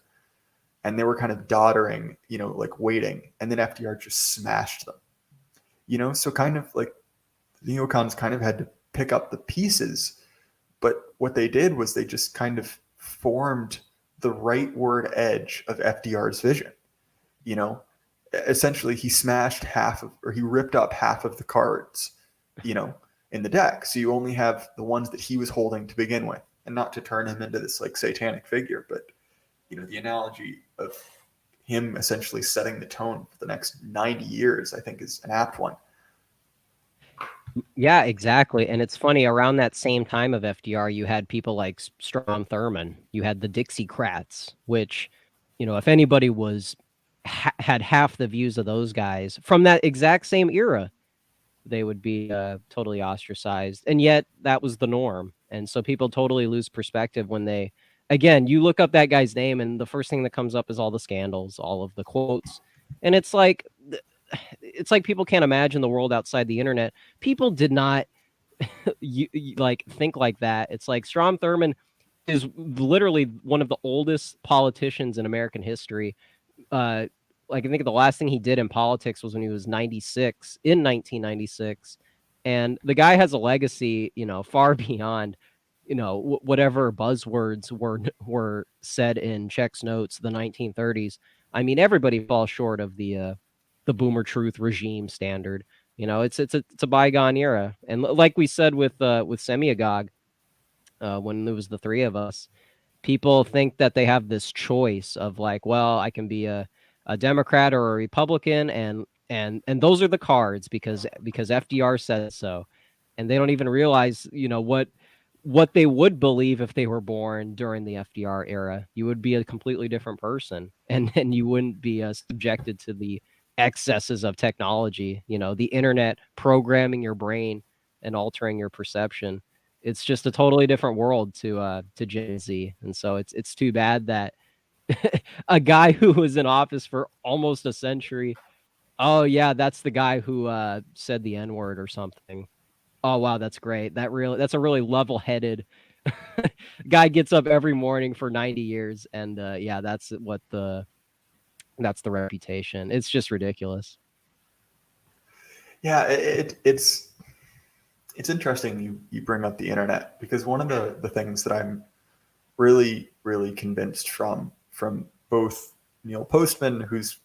S1: and they were kind of doddering, like waiting, and then FDR just smashed them. So kind of like the neocons kind of had to pick up the pieces, but what they did was they just kind of formed the rightward edge of FDR's vision. Essentially he smashed he ripped up half of the cards, in the deck. So you only have the ones that he was holding to begin with, and not to turn him into this like satanic figure, but the analogy of him essentially setting the tone for the next 90 years, I think is an apt one.
S2: Yeah, exactly. And it's funny, around that same time of FDR, you had people like Strom Thurmond, you had the Dixiecrats, which, if anybody had half the views of those guys from that exact same era, they would be totally ostracized. And yet that was the norm. And so people totally lose perspective when they again, you look up that guy's name, and the first thing that comes up is all the scandals, all of the quotes, and it's like people can't imagine the world outside the internet. People did not like think like that. It's like Strom Thurmond is literally one of the oldest politicians in American history. Like I think the last thing he did in politics was when he was 96 in 1996, and the guy has a legacy, far beyond, whatever buzzwords were said in Czech's notes the 1930s. I mean, everybody falls short of the boomer truth regime standard. It's a bygone era, and like we said with Semiagog, when there was the three of us, people think that they have this choice of like, well, I can be a Democrat or a Republican, and those are the cards because FDR says so, and they don't even realize, what they would believe if they were born during the FDR era. You would be a completely different person, and you wouldn't be subjected to the excesses of technology, the internet programming your brain and altering your perception. It's just a totally different world to Gen Z, and so it's too bad that a guy who was in office for almost a century. Oh yeah, that's the guy who said the N-word or something. Oh wow, that's great. That's a really level-headed guy. Gets up every morning for 90 years, and yeah, that's the reputation. It's just ridiculous.
S1: Yeah, it's interesting you bring up the internet, because one of the things that I'm really convinced from both Neil Postman, who's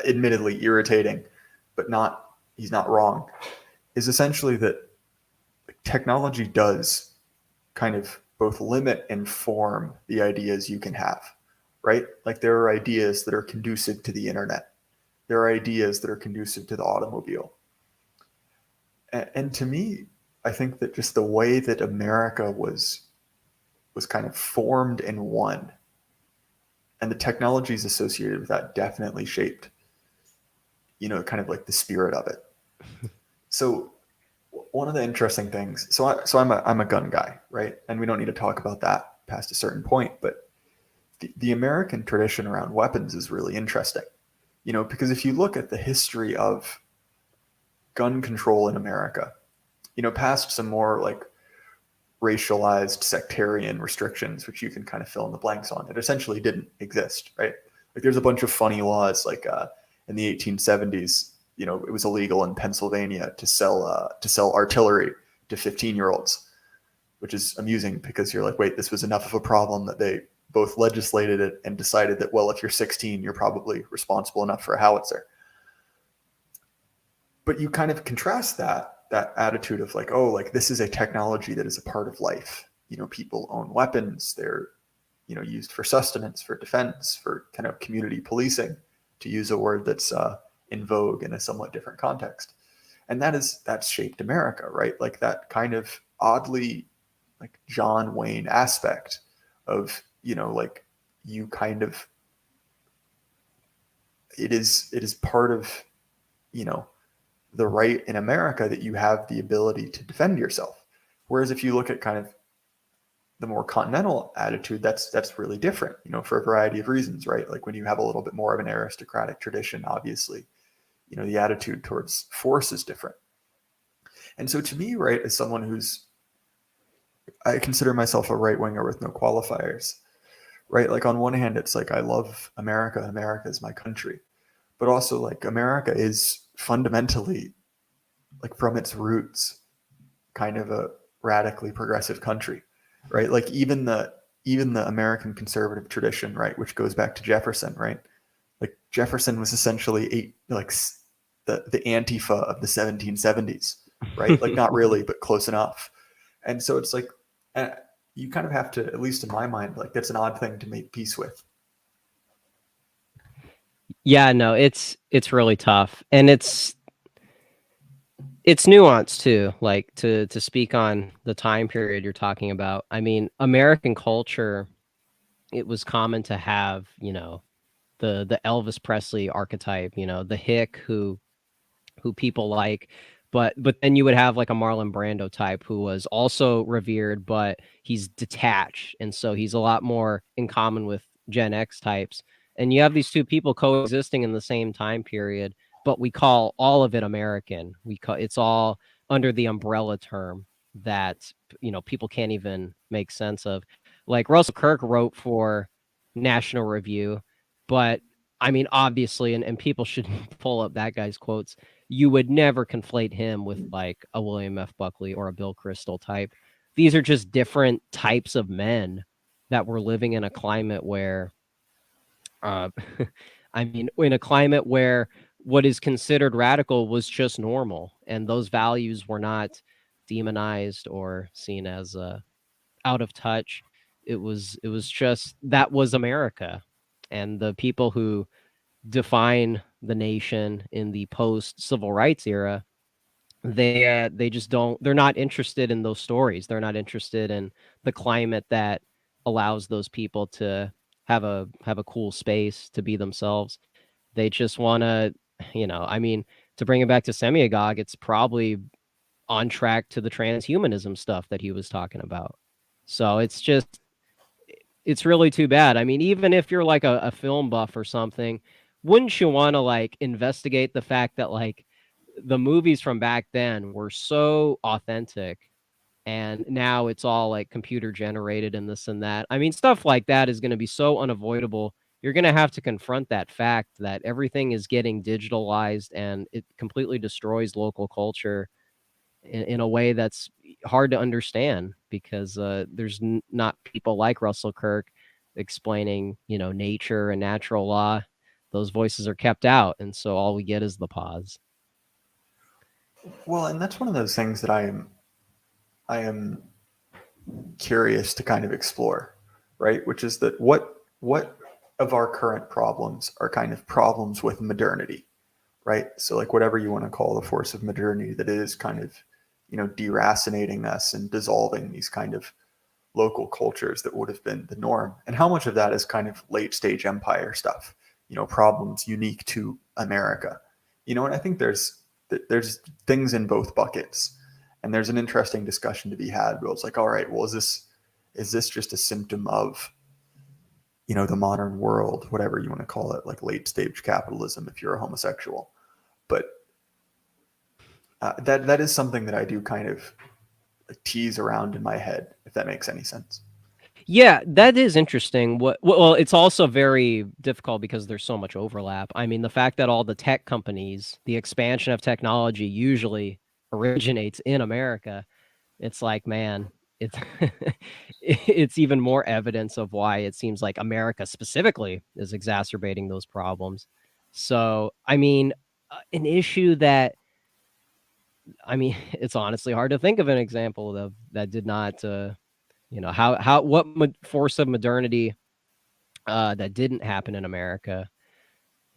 S1: admittedly irritating, but he's not wrong, is essentially that technology does kind of both limit and form the ideas you can have, right? Like there are ideas that are conducive to the internet. There are ideas that are conducive to the automobile. And to me, I think that just the way that America was kind of formed and won, and the technologies associated with that definitely shaped, kind of like the spirit of it. So one of the interesting things, so I'm a gun guy, right? And we don't need to talk about that past a certain point, but the American tradition around weapons is really interesting, because if you look at the history of gun control in America, past some more like racialized sectarian restrictions, which you can kind of fill in the blanks on, it essentially didn't exist, right? Like there's a bunch of funny laws, like in the 1870s, it was illegal in Pennsylvania to sell artillery to 15-year-olds, which is amusing because you're like, wait, this was enough of a problem that they both legislated it and decided that, well, if you're 16, you're probably responsible enough for a howitzer. But you kind of contrast that attitude of like, oh, like this is a technology that is a part of life. People own weapons. They're, used for sustenance, for defense, for kind of community policing, to use a word that's in vogue in a somewhat different context. And that's shaped America, right? Like that kind of oddly like John Wayne aspect of, like you kind of, it is part of, the right in America that you have the ability to defend yourself. Whereas if you look at kind of the more continental attitude, that's really different, for a variety of reasons, right? Like when you have a little bit more of an aristocratic tradition, obviously, the attitude towards force is different. And so to me, right, as someone I consider myself a right winger with no qualifiers, right? Like on one hand, it's like, I love America. America is my country. But also like America is fundamentally, like from its roots, kind of a radically progressive country, right? Like even the American conservative tradition, right, which goes back to Jefferson, right? Like Jefferson was essentially the Antifa of the 1770s, right? Like not really, but close enough. And so it's like, you kind of have to, at least in my mind, like that's an odd thing to make peace with.
S2: Yeah, no, it's really tough, and it's nuanced too. Like to speak on the time period you're talking about. I mean, American culture, it was common to have, the Elvis Presley archetype, the hick who people like, But then you would have like a Marlon Brando type who was also revered, but he's detached, and so he's a lot more in common with Gen X types. And you have these two people coexisting in the same time period, but we call all of it American. It's all under the umbrella term that people can't even make sense of. Like Russell Kirk wrote for National Review, but I mean, obviously, and people should pull up that guy's quotes. You would never conflate him with like a William F. Buckley or a Bill Kristol type. These are just different types of men that were living in a climate where, I mean, in a climate where what is considered radical was just normal, and those values were not demonized or seen as out of touch. It was just that was America, and the people who define the nation in the post civil rights era, they just don't, they're not interested in those stories. They're not interested in the climate that allows those people to have a cool space to be themselves. They just want to, I mean, to bring it back to Semiagog, it's probably on track to the transhumanism stuff that he was talking about. So it's really too bad. I mean, even if you're like a film buff or something, wouldn't you want to like investigate the fact that like the movies from back then were so authentic, and now it's all like computer generated and this and that? I mean, stuff like that is going to be so unavoidable. You're going to have to confront that fact that everything is getting digitalized, and it completely destroys local culture in a way that's hard to understand, because there's not people like Russell Kirk explaining, nature and natural law. Those voices are kept out, and so all we get is the pause.
S1: Well, and that's one of those things that I am curious to kind of explore, right? Which is that what of our current problems are kind of problems with modernity, right? So like whatever you want to call the force of modernity that is kind of, deracinating us and dissolving these kind of local cultures that would have been the norm. And how much of that is kind of late stage empire stuff, problems unique to America. And I think there's things in both buckets. And there's an interesting discussion to be had where it's like, all right, well, is this just a symptom of, the modern world, whatever you want to call it, like late stage capitalism if you're a homosexual. But that is something that I do kind of tease around in my head, if that makes any sense.
S2: Yeah, that is interesting. Well, it's also very difficult because there's so much overlap. I mean, the fact that all the tech companies, the expansion of technology usually originates in America. It's like, man, it's it's even more evidence of why it seems like America specifically is exacerbating those problems. So, I mean, an issue that, I mean, it's honestly hard to think of an example of that did not, what force of modernity that didn't happen in America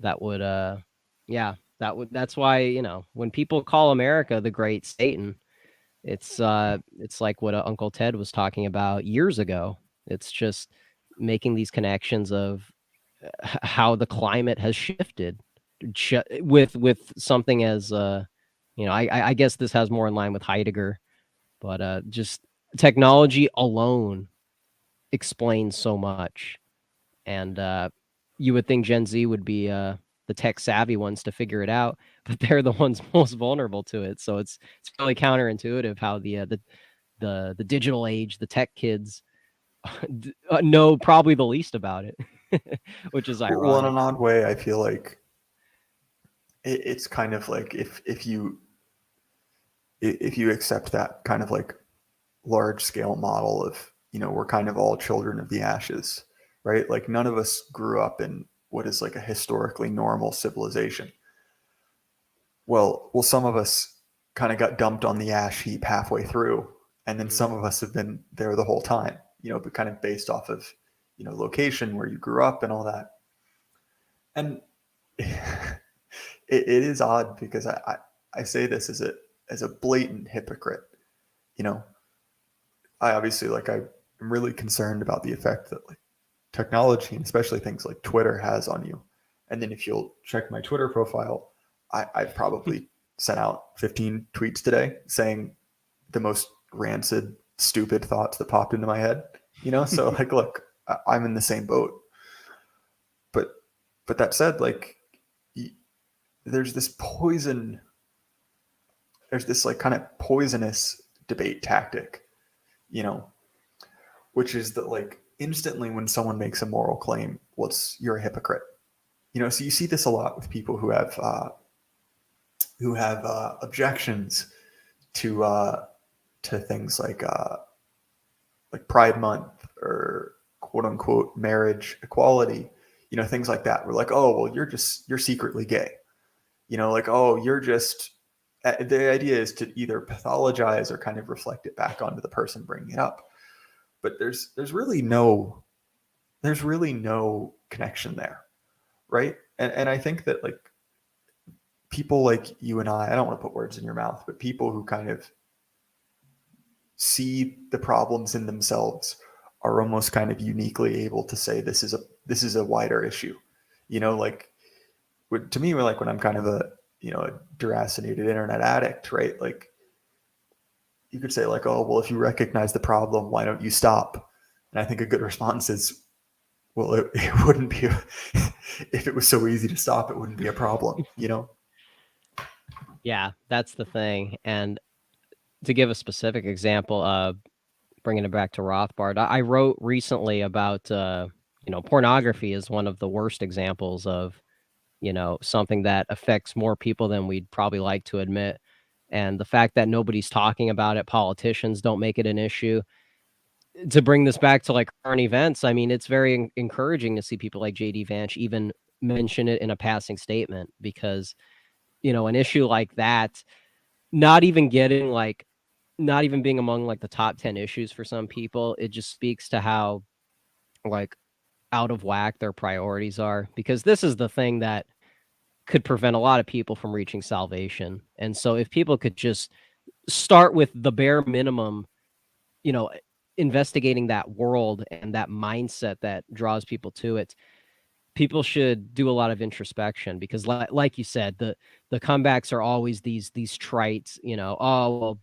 S2: that would, yeah, that's why, when people call America the Great Satan, it's like what Uncle Ted was talking about years ago. It's just making these connections of how the climate has shifted with something as I guess this has more in line with Heidegger, but just technology alone explains so much, and you would think Gen Z would be the tech savvy ones to figure it out, but they're the ones most vulnerable to it. So it's really counterintuitive how the digital age, the tech kids, know probably the least about it, which is ironic.
S1: Well, in an odd way, I feel like it's kind of like if you accept that kind of like large scale model of, we're kind of all children of the ashes, right? Like none of us grew up in what is like a historically normal civilization. Well, some of us kind of got dumped on the ash heap halfway through, and then some of us have been there the whole time, but kind of based off of, location where you grew up and all that. And it is odd because I say this as a blatant hypocrite. I obviously I'm really concerned about the effect that like technology and especially things like Twitter has on you. And then if you'll check my Twitter profile, I've probably sent out 15 tweets today saying the most rancid, stupid thoughts that popped into my head, you know? So like, look, I'm in the same boat. But that said, like, there's this like kind of poisonous debate tactic, you know, which is that like instantly when someone makes a moral claim, you're a hypocrite, you know. So you see this a lot with people who have objections to things like Pride Month or quote unquote marriage equality, you know, things like that. We're like, oh well, you're secretly gay, you know, like, oh, you're just. The idea is to either pathologize or kind of reflect it back onto the person bringing it up, but there's really no connection there, right? And I think that like people like you and I don't want to put words in your mouth, but people who kind of see the problems in themselves are almost kind of uniquely able to say this is a wider issue, you know. Like to me, like when I'm kind of a deracinated internet addict, right? Like you could say like, oh well, if you recognize the problem, why don't you stop? And I think a good response is, well, it wouldn't be if it was so easy to stop, it wouldn't be a problem, you know.
S2: Yeah, that's the thing. And to give a specific example, bringing it back to Rothbard, I wrote recently about pornography is one of the worst examples of something that affects more people than we'd probably like to admit. And the fact that nobody's talking about it, politicians don't make it an issue. To bring this back to like current events, I mean, it's very encouraging to see people like JD Vance even mention it in a passing statement, because an issue like that, not even being among like the top 10 issues for some people, it just speaks to how like out of whack their priorities are, because this is the thing that could prevent a lot of people from reaching salvation. And so if people could just start with the bare minimum, investigating that world and that mindset that draws people to it, people should do a lot of introspection, because like you said, the comebacks are always these trite, oh,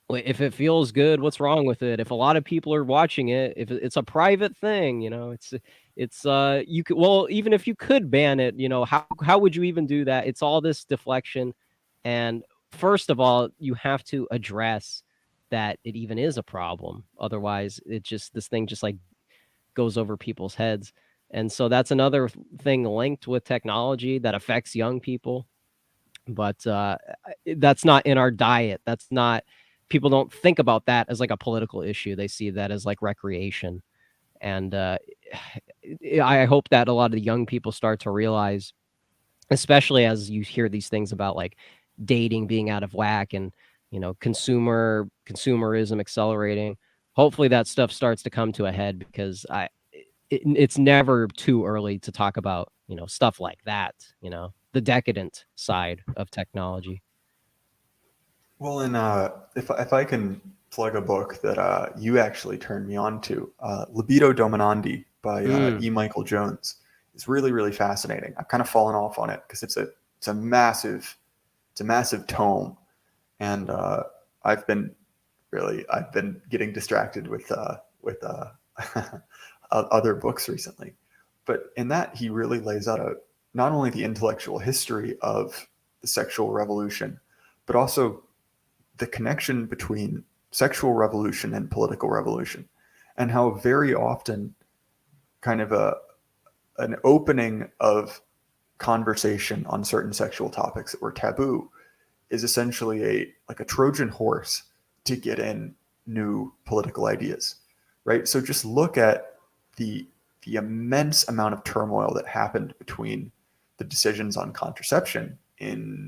S2: well, if it feels good, what's wrong with it? If a lot of people are watching it, if it's a private thing, it's you could, well, even if you could ban it, how would you even do that? It's all this deflection. And first of all, you have to address that it even is a problem. Otherwise, this thing just like goes over people's heads. And so that's another thing linked with technology that affects young people. But that's not in our diet. That's not, people don't think about that as like a political issue. They see that as like recreation. And I hope that a lot of the young people start to realize, especially as you hear these things about like dating being out of whack and consumerism accelerating. Hopefully that stuff starts to come to a head, because it's never too early to talk about stuff like that, the decadent side of technology.
S1: Well, and if I can plug a book that you actually turned me on to, Libido Dominandi by E. Michael Jones, is really, really fascinating. I've kind of fallen off on it because it's a massive tome, and I've been getting distracted with other books recently. But in that, he really lays out not only the intellectual history of the sexual revolution, but also the connection between sexual revolution and political revolution, and how very often kind of an opening of conversation on certain sexual topics that were taboo is essentially a Trojan horse to get in new political ideas, right? So just look at the immense amount of turmoil that happened between the decisions on contraception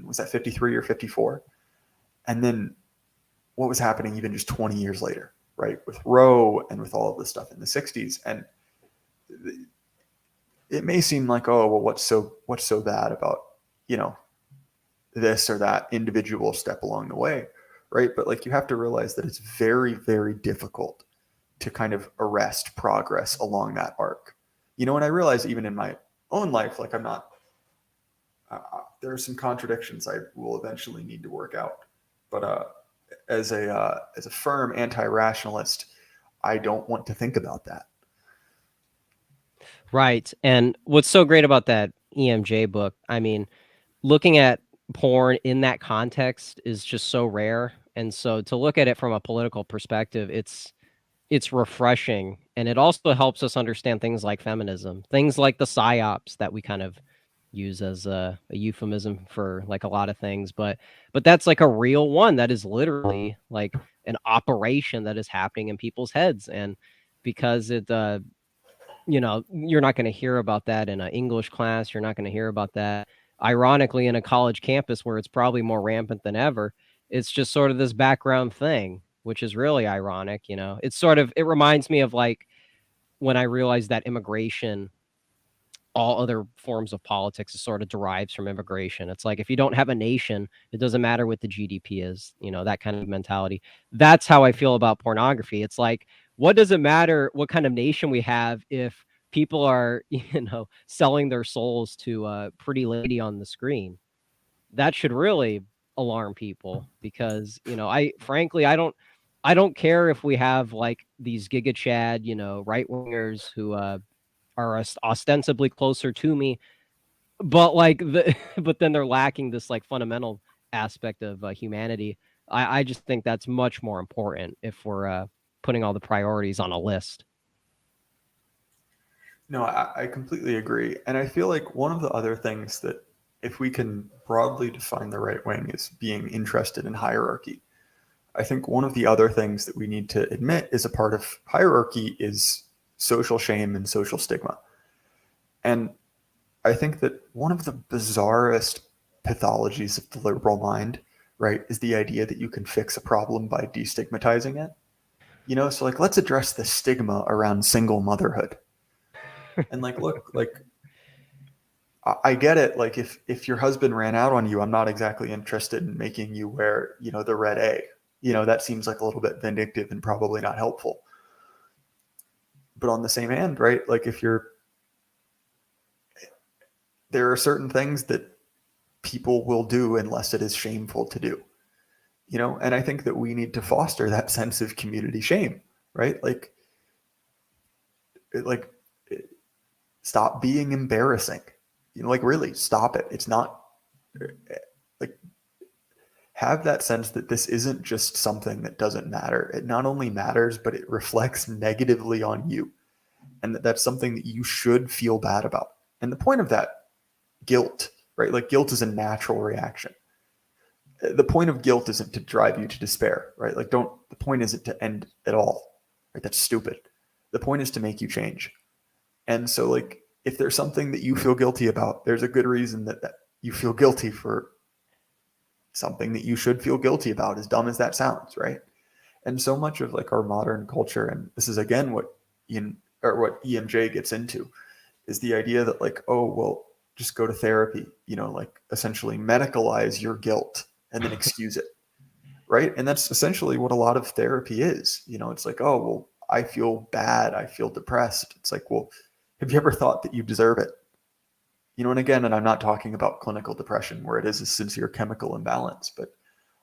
S1: was that 53 or 54? And then what was happening even just 20 years later, right? With Roe and with all of this stuff in the 60s. And it may seem like, oh, well, what's so bad about, this or that individual step along the way, right? But like, you have to realize that it's very, very difficult to kind of arrest progress along that arc. And I realize even in my own life, like I'm not there are some contradictions I will eventually need to work out. But as a firm anti-rationalist, I don't want to think about that.
S2: Right. And what's so great about that EMJ book, I mean, looking at porn in that context is just so rare. And so to look at it from a political perspective, it's refreshing, and it also helps us understand things like feminism, things like the psyops that we kind of use as a euphemism for like a lot of things, but that's like a real one that is literally like an operation that is happening in people's heads. And because it you're not going to hear about that in an English class, you're not going to hear about that ironically in a college campus where it's probably more rampant than ever. It's just sort of this background thing, which is really ironic. It's sort of, it reminds me of like when I realized that immigration, all other forms of politics, is sort of derives from immigration. It's like if you don't have a nation, it doesn't matter what the GDP is, that kind of mentality. That's how I feel about pornography. It's like, what does it matter what kind of nation we have if people are, selling their souls to a pretty lady on the screen? That should really alarm people, because I frankly, I don't care if we have like these giga chad right wingers who are ostensibly closer to me, but like but then they're lacking this like fundamental aspect of humanity. I just think that's much more important if we're putting all the priorities on a list.
S1: No, I completely agree. And I feel like one of the other things that, if we can broadly define the right wing as being interested in hierarchy, I think one of the other things that we need to admit is a part of hierarchy is social shame and social stigma. And I think that one of the bizarrest pathologies of the liberal mind, right, is the idea that you can fix a problem by destigmatizing it. So like, let's address the stigma around single motherhood. And like, look, like, I get it. Like, if your husband ran out on you, I'm not exactly interested in making you wear, the red A. That seems like a little bit vindictive and probably not helpful. But on the same hand, right, like there are certain things that people will do unless it is shameful to do, and I think that we need to foster that sense of community shame, right? Like, stop being embarrassing, like really stop it. It's not like, have that sense that this isn't just something that doesn't matter. It not only matters, but it reflects negatively on you, and that's something that you should feel bad about. And the point of that, guilt, right? Like, guilt is a natural reaction. The point of guilt isn't to drive you to despair, right? Like, the point isn't to end at all, right? That's stupid. The point is to make you change. And so, like, if there's something that you feel guilty about, there's a good reason that you feel guilty for something that you should feel guilty about, as dumb as that sounds, right? And so much of like our modern culture, and this is again what what EMJ gets into, is the idea that like, oh, well, just go to therapy, like essentially medicalize your guilt and then excuse it, right? And that's essentially what a lot of therapy is. It's like, oh, well, I feel bad, I feel depressed. It's like, well, have you ever thought that you deserve it? And again, and I'm not talking about clinical depression where it is a sincere chemical imbalance, but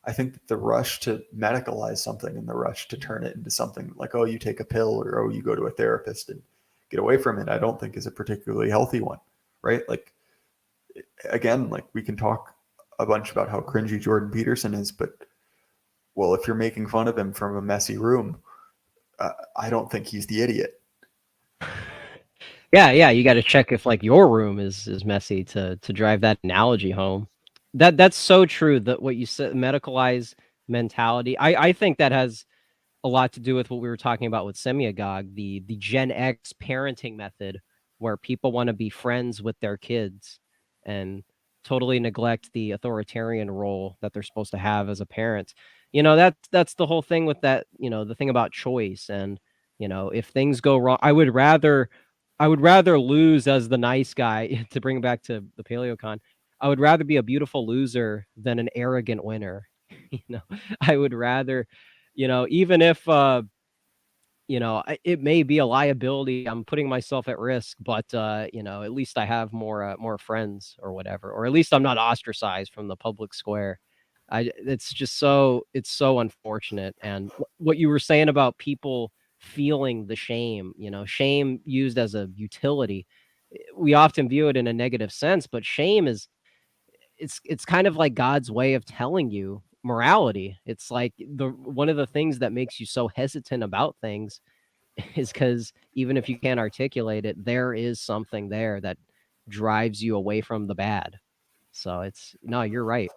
S1: I think that the rush to medicalize something and the rush to turn it into something like, oh, you take a pill, or oh, you go to a therapist and get away from it, I don't think is a particularly healthy one, right? Like, again, like, we can talk a bunch about how cringy Jordan Peterson is, but well, if you're making fun of him from a messy room, I don't think he's the idiot.
S2: Yeah, you got to check if like your room is messy to drive that analogy home. That's so true, that what you said, medicalized mentality. I think that has a lot to do with what we were talking about with Semiagog, the Gen X parenting method, where people want to be friends with their kids and totally neglect the authoritarian role that they're supposed to have as a parent. That's the whole thing with that, the thing about choice. And if things go wrong, I would rather lose as the nice guy to bring it back to the paleocon. I would rather be a beautiful loser than an arrogant winner. I would rather, even if it may be a liability. I'm putting myself at risk, but at least I have more friends or whatever, or at least I'm not ostracized from the public square. It's so unfortunate. And what you were saying about people feeling the shame, shame used as a utility, we often view it in a negative sense, but shame it's kind of like God's way of telling you morality. It's like one of the things that makes you so hesitant about things is because even if you can't articulate it, there is something there that drives you away from the bad. So no, you're right.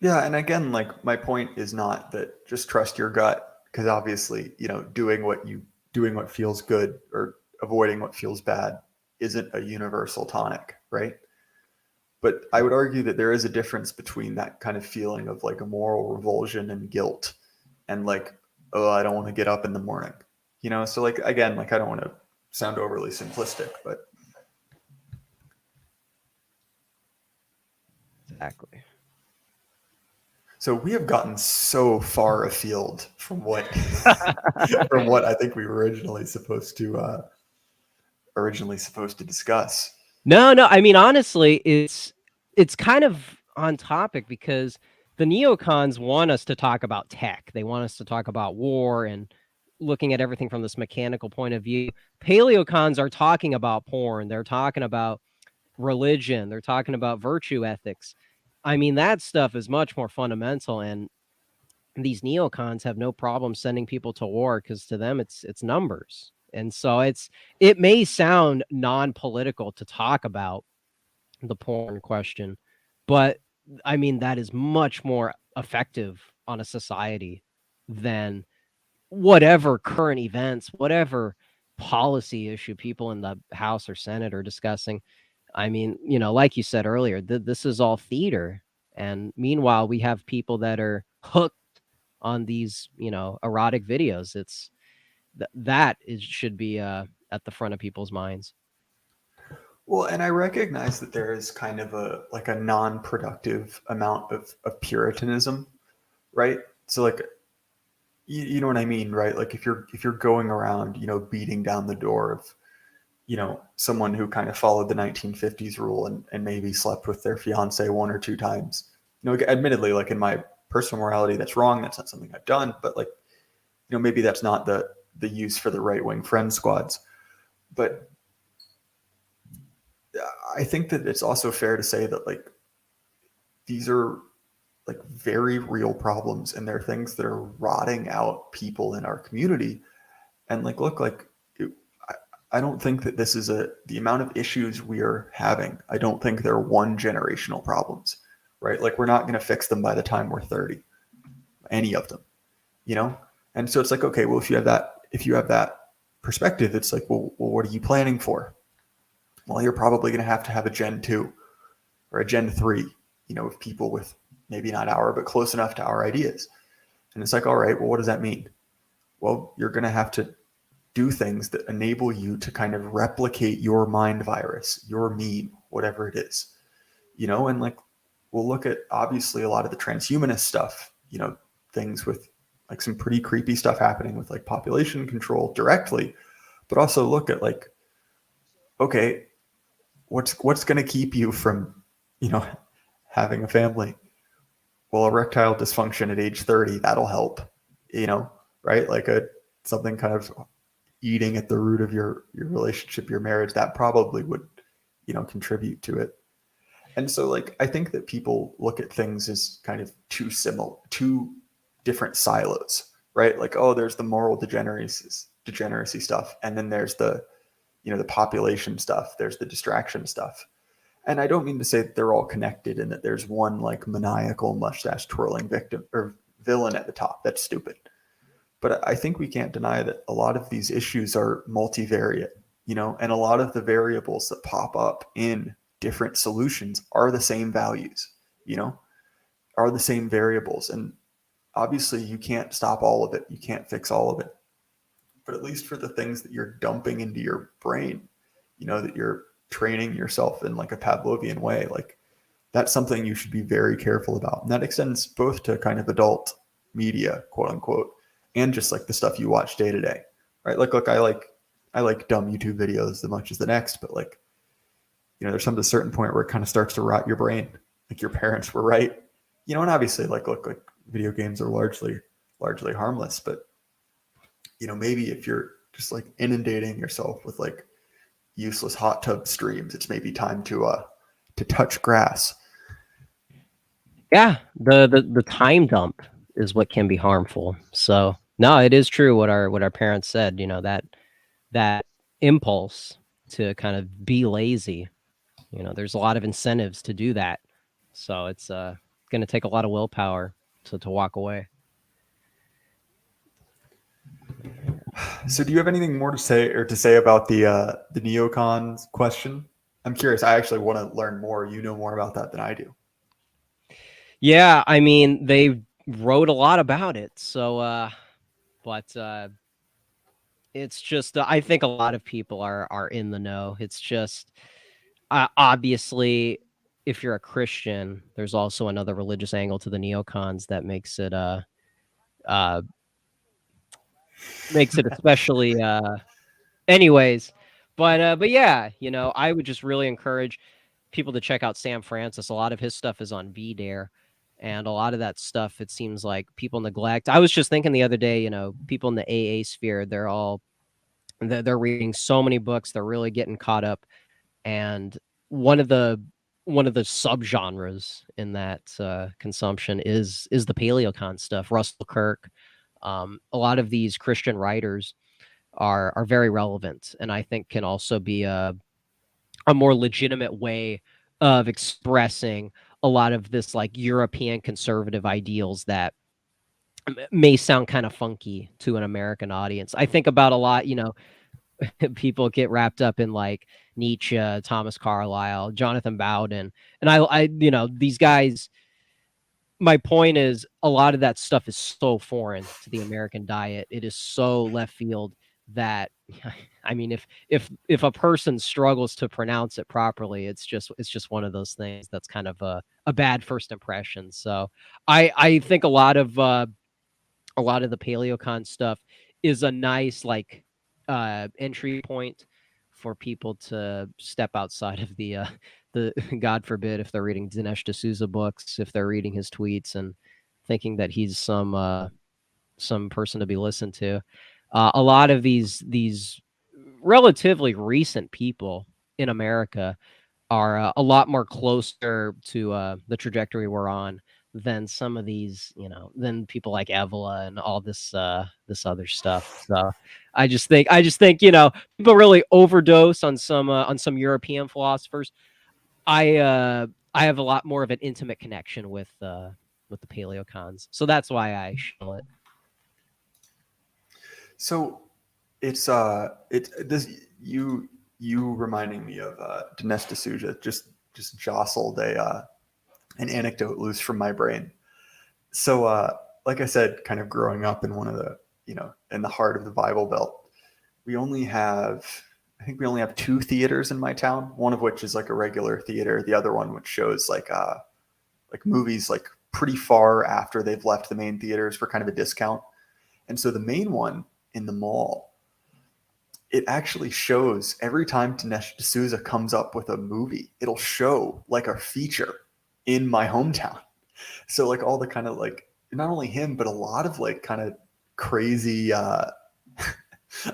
S1: Yeah, and again, like my point is not that just trust your gut, because obviously, doing what feels good or avoiding what feels bad isn't a universal tonic, right? But I would argue that there is a difference between that kind of feeling of like a moral revulsion and guilt and like, oh, I don't want to get up in the morning. So like again, like I don't want to sound overly simplistic, but
S2: Exactly.
S1: so we have gotten so far afield from what from what I think we were originally supposed to discuss.
S2: No, I mean, honestly, it's kind of on topic because the neocons want us to talk about tech. They want us to talk about war and looking at everything from this mechanical point of view. Paleocons are talking about porn. They're talking about religion. They're talking about virtue ethics. I mean, that stuff is much more fundamental, and these neocons have no problem sending people to war because to them it's numbers. And so it may sound non-political to talk about the porn question, but I mean that is much more effective on a society than whatever current events, whatever policy issue people in the House or Senate are discussing. I mean, like you said earlier, this is all theater. And meanwhile, we have people that are hooked on these, erotic videos. It's should be at the front of people's minds.
S1: Well, and I recognize that there is kind of a non-productive amount of puritanism, right? So like you know what I mean, right? Like if you're going around, beating down the door of, someone who kind of followed the 1950s rule and maybe slept with their fiance one or two times, admittedly, like in my personal morality, that's wrong. That's not something I've done, but like, maybe that's not the use for the right-wing friend squads. But I think that it's also fair to say that like these are like very real problems, and they're things that are rotting out people in our community. And like, look, like I don't think that this is the amount of issues we are having. I don't think they're one generational problems, right? Like we're not going to fix them by the time we're 30, any of them, And so it's like, okay, well, if you have that perspective, it's like, well, what are you planning for? Well, you're probably going to have a Gen 2 or a Gen 3, with people with maybe not our, but close enough to our ideas. And it's like, all right, well, what does that mean? Well, you're going to have to do things that enable you to kind of replicate your mind virus, your meme, whatever it is, and like, we'll look at obviously a lot of the transhumanist stuff, things with like some pretty creepy stuff happening with like population control directly, but also look at like, okay, what's going to keep you from, having a family? Well, erectile dysfunction at age 30, that'll help, right? Like something kind of eating at the root of your relationship, your marriage, that probably would, contribute to it. And so like, I think that people look at things as kind of two different silos, right? Like, oh, there's the moral degeneracy stuff. And then there's the, the population stuff. There's the distraction stuff. And I don't mean to say that they're all connected and that there's one like maniacal mustache twirling victim or villain at the top. That's stupid. But I think we can't deny that a lot of these issues are multivariate, and a lot of the variables that pop up in different solutions are the same values, are the same variables. And obviously you can't stop all of it. You can't fix all of it. But at least for the things that you're dumping into your brain, that you're training yourself in like a Pavlovian way, like that's something you should be very careful about. And that extends both to kind of adult media, quote unquote, and just like the stuff you watch day to day, right? Like, look, I like dumb YouTube videos as much as the next, but like, there's some to a certain point where it kind of starts to rot your brain. Like your parents were right, and obviously like, look, like video games are largely harmless, but maybe if you're just like inundating yourself with like useless hot tub streams, it's maybe time to touch grass.
S2: Yeah, the time dump is what can be harmful. So no, it is true what our parents said. That impulse to kind of be lazy. There's a lot of incentives to do that. So it's going to take a lot of willpower to walk away.
S1: So do you have anything more to say about the neocons question? I'm curious. I actually want to learn more. You know more about that than I do.
S2: Yeah, I mean, they wrote a lot about it. So but it's just I think a lot of people are in the know. It's just obviously if you're a Christian, there's also another religious angle to the neocons that makes it especially anyways. But yeah, I would just really encourage people to check out Sam Francis. A lot of his stuff is on VDare, and a lot of that stuff, it seems like people neglect. I was just thinking the other day, people in the AA sphere, they're reading so many books, they're really getting caught up, and one of the subgenres in that consumption is the paleocon stuff. Russell Kirk, a lot of these Christian writers are very relevant, and I think can also be a more legitimate way of expressing a lot of this like European conservative ideals that may sound kind of funky to an American audience. I think about a lot, people get wrapped up in like Nietzsche, Thomas Carlyle, Jonathan Bowden, and I these guys. My point is, a lot of that stuff is so foreign to the American diet. It is so left field that, I mean, if a person struggles to pronounce it properly, it's just one of those things that's kind of a bad first impression. So I think a lot of the paleocon stuff is a nice like entry point for people to step outside of the God forbid if they're reading Dinesh D'Souza books, if they're reading his tweets and thinking that he's some person to be listened to. A lot of these relatively recent people in America are a lot more closer to the trajectory we're on than some of these, than people like Evola and all this other stuff. So I just think people really overdose on some European philosophers. I have a lot more of an intimate connection with the paleocons, so that's why I show it.
S1: So it's this you reminding me of Dinesh D'Souza just jostled an anecdote loose from my brain. So like I said, kind of growing up in one of the in the heart of the Bible Belt, I think we only have 2 theaters in my town, one of which is like a regular theater, the other one which shows like movies like pretty far after they've left the main theaters for kind of a discount. And so the main one in the mall, it actually shows every time Dinesh D'Souza comes up with a movie, it'll show like a feature in my hometown. So like all the kind of like, not only him, but a lot of like kind of crazy, a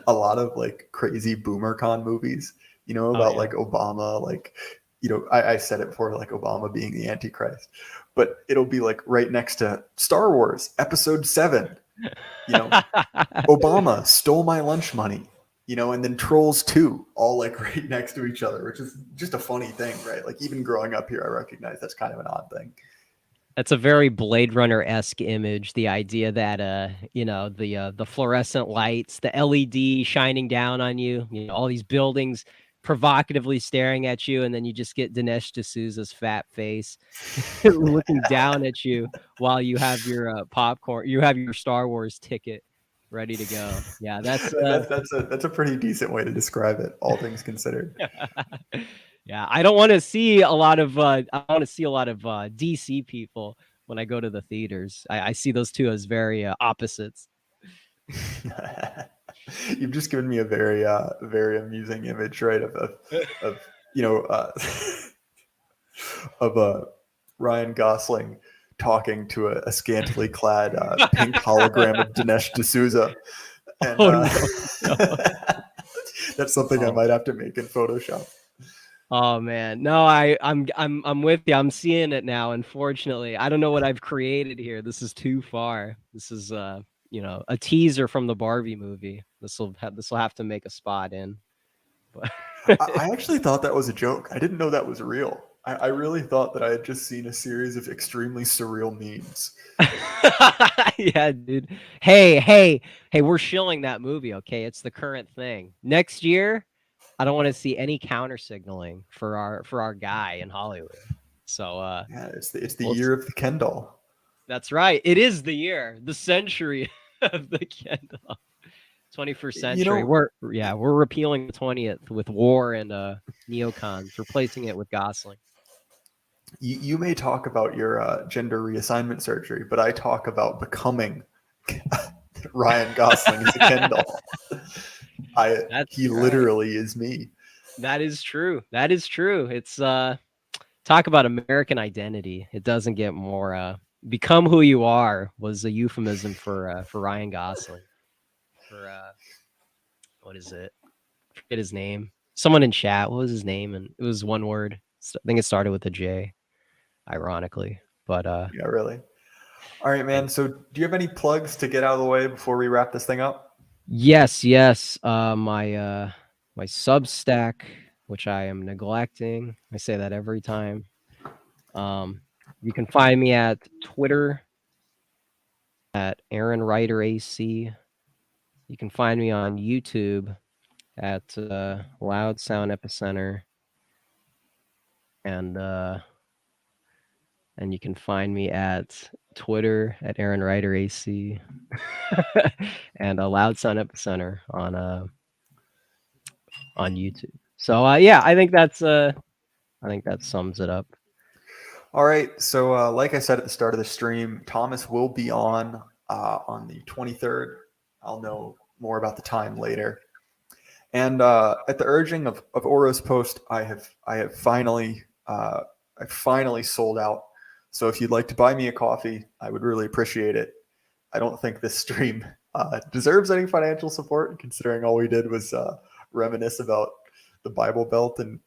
S1: lot of like crazy BoomerCon movies, about like Obama, like, I said it before, like Obama being the Antichrist, but it'll be like right next to Star Wars Episode 7, Obama stole my lunch money, and then Trolls 2, all like right next to each other, which is just a funny thing, right? Like even growing up here, I recognize that's kind of an odd thing.
S2: That's a very Blade Runner-esque image. The idea that the fluorescent lights, the LED shining down on you, all these buildings provocatively staring at you, and then you just get Dinesh D'Souza's fat face looking down at you while you have your popcorn, you have your Star Wars ticket ready to go. Yeah, that's
S1: a pretty decent way to describe it, all things considered.
S2: Yeah, I don't want to see a lot of DC people when I go to the theaters. I see those two as very opposites.
S1: You've just given me a very very amusing image, right? Of you know of Ryan Gosling talking to a scantily clad pink hologram of Dinesh D'Souza, and
S2: Oh no.
S1: that's something I
S2: Oh.
S1: might have to make in Photoshop.
S2: Oh man, no, I'm with you. I'm seeing it now. Unfortunately, I don't know what I've created here. This is too far. This is you know, a teaser from the Barbie movie. This will have to make a spot in. But
S1: I actually thought that was a joke. I didn't know that was real. I really thought that I had just seen a series of extremely surreal memes.
S2: yeah, dude. Hey, we're shilling that movie, okay? It's the current thing. Next year, I don't want to see any counter signaling for our guy in Hollywood. So
S1: yeah, it's the year of the Ken doll.
S2: That's right. It is the year, the century of the Ken doll. 21st century. We're repealing the 20th with war and neocons, replacing it with Gosling.
S1: You may talk about your gender reassignment surgery, but I talk about becoming Ryan Gosling as a Ken doll. He literally is me.
S2: That is true. That is true. It's talk about American identity. It doesn't get more. Become who you are was a euphemism for Ryan Gosling. For what is it? I forget his name. Someone in chat. What was his name? And it was one word. I think it started with a J. Ironically, but
S1: yeah, really. All right, man. So, do you have any plugs to get out of the way before we wrap this thing up?
S2: Yes. My Substack, which I am neglecting. I say that every time. You can find me at Twitter at Aaron Ryder AC. You can find me on YouTube at LoudSoundEpicenter, and you can find me at Twitter at Aaron Ryder AC, and LoudSoundEpicenter on YouTube. So yeah, I think that sums it up.
S1: All right. So, like I said at the start of the stream, Thomas will be on the 23rd. I'll know more about the time later. And at the urging of Oro's post, I have finally sold out. So if you'd like to buy me a coffee, I would really appreciate it. I don't think this stream deserves any financial support, considering all we did was reminisce about the Bible Belt and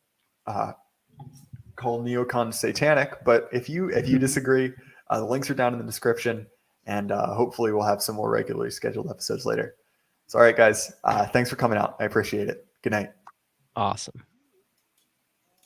S1: call neocons satanic. But if you disagree, the links are down in the description, and hopefully we'll have some more regularly scheduled episodes later. So, all right, guys, thanks for coming out. I appreciate it. Good night.
S2: Awesome.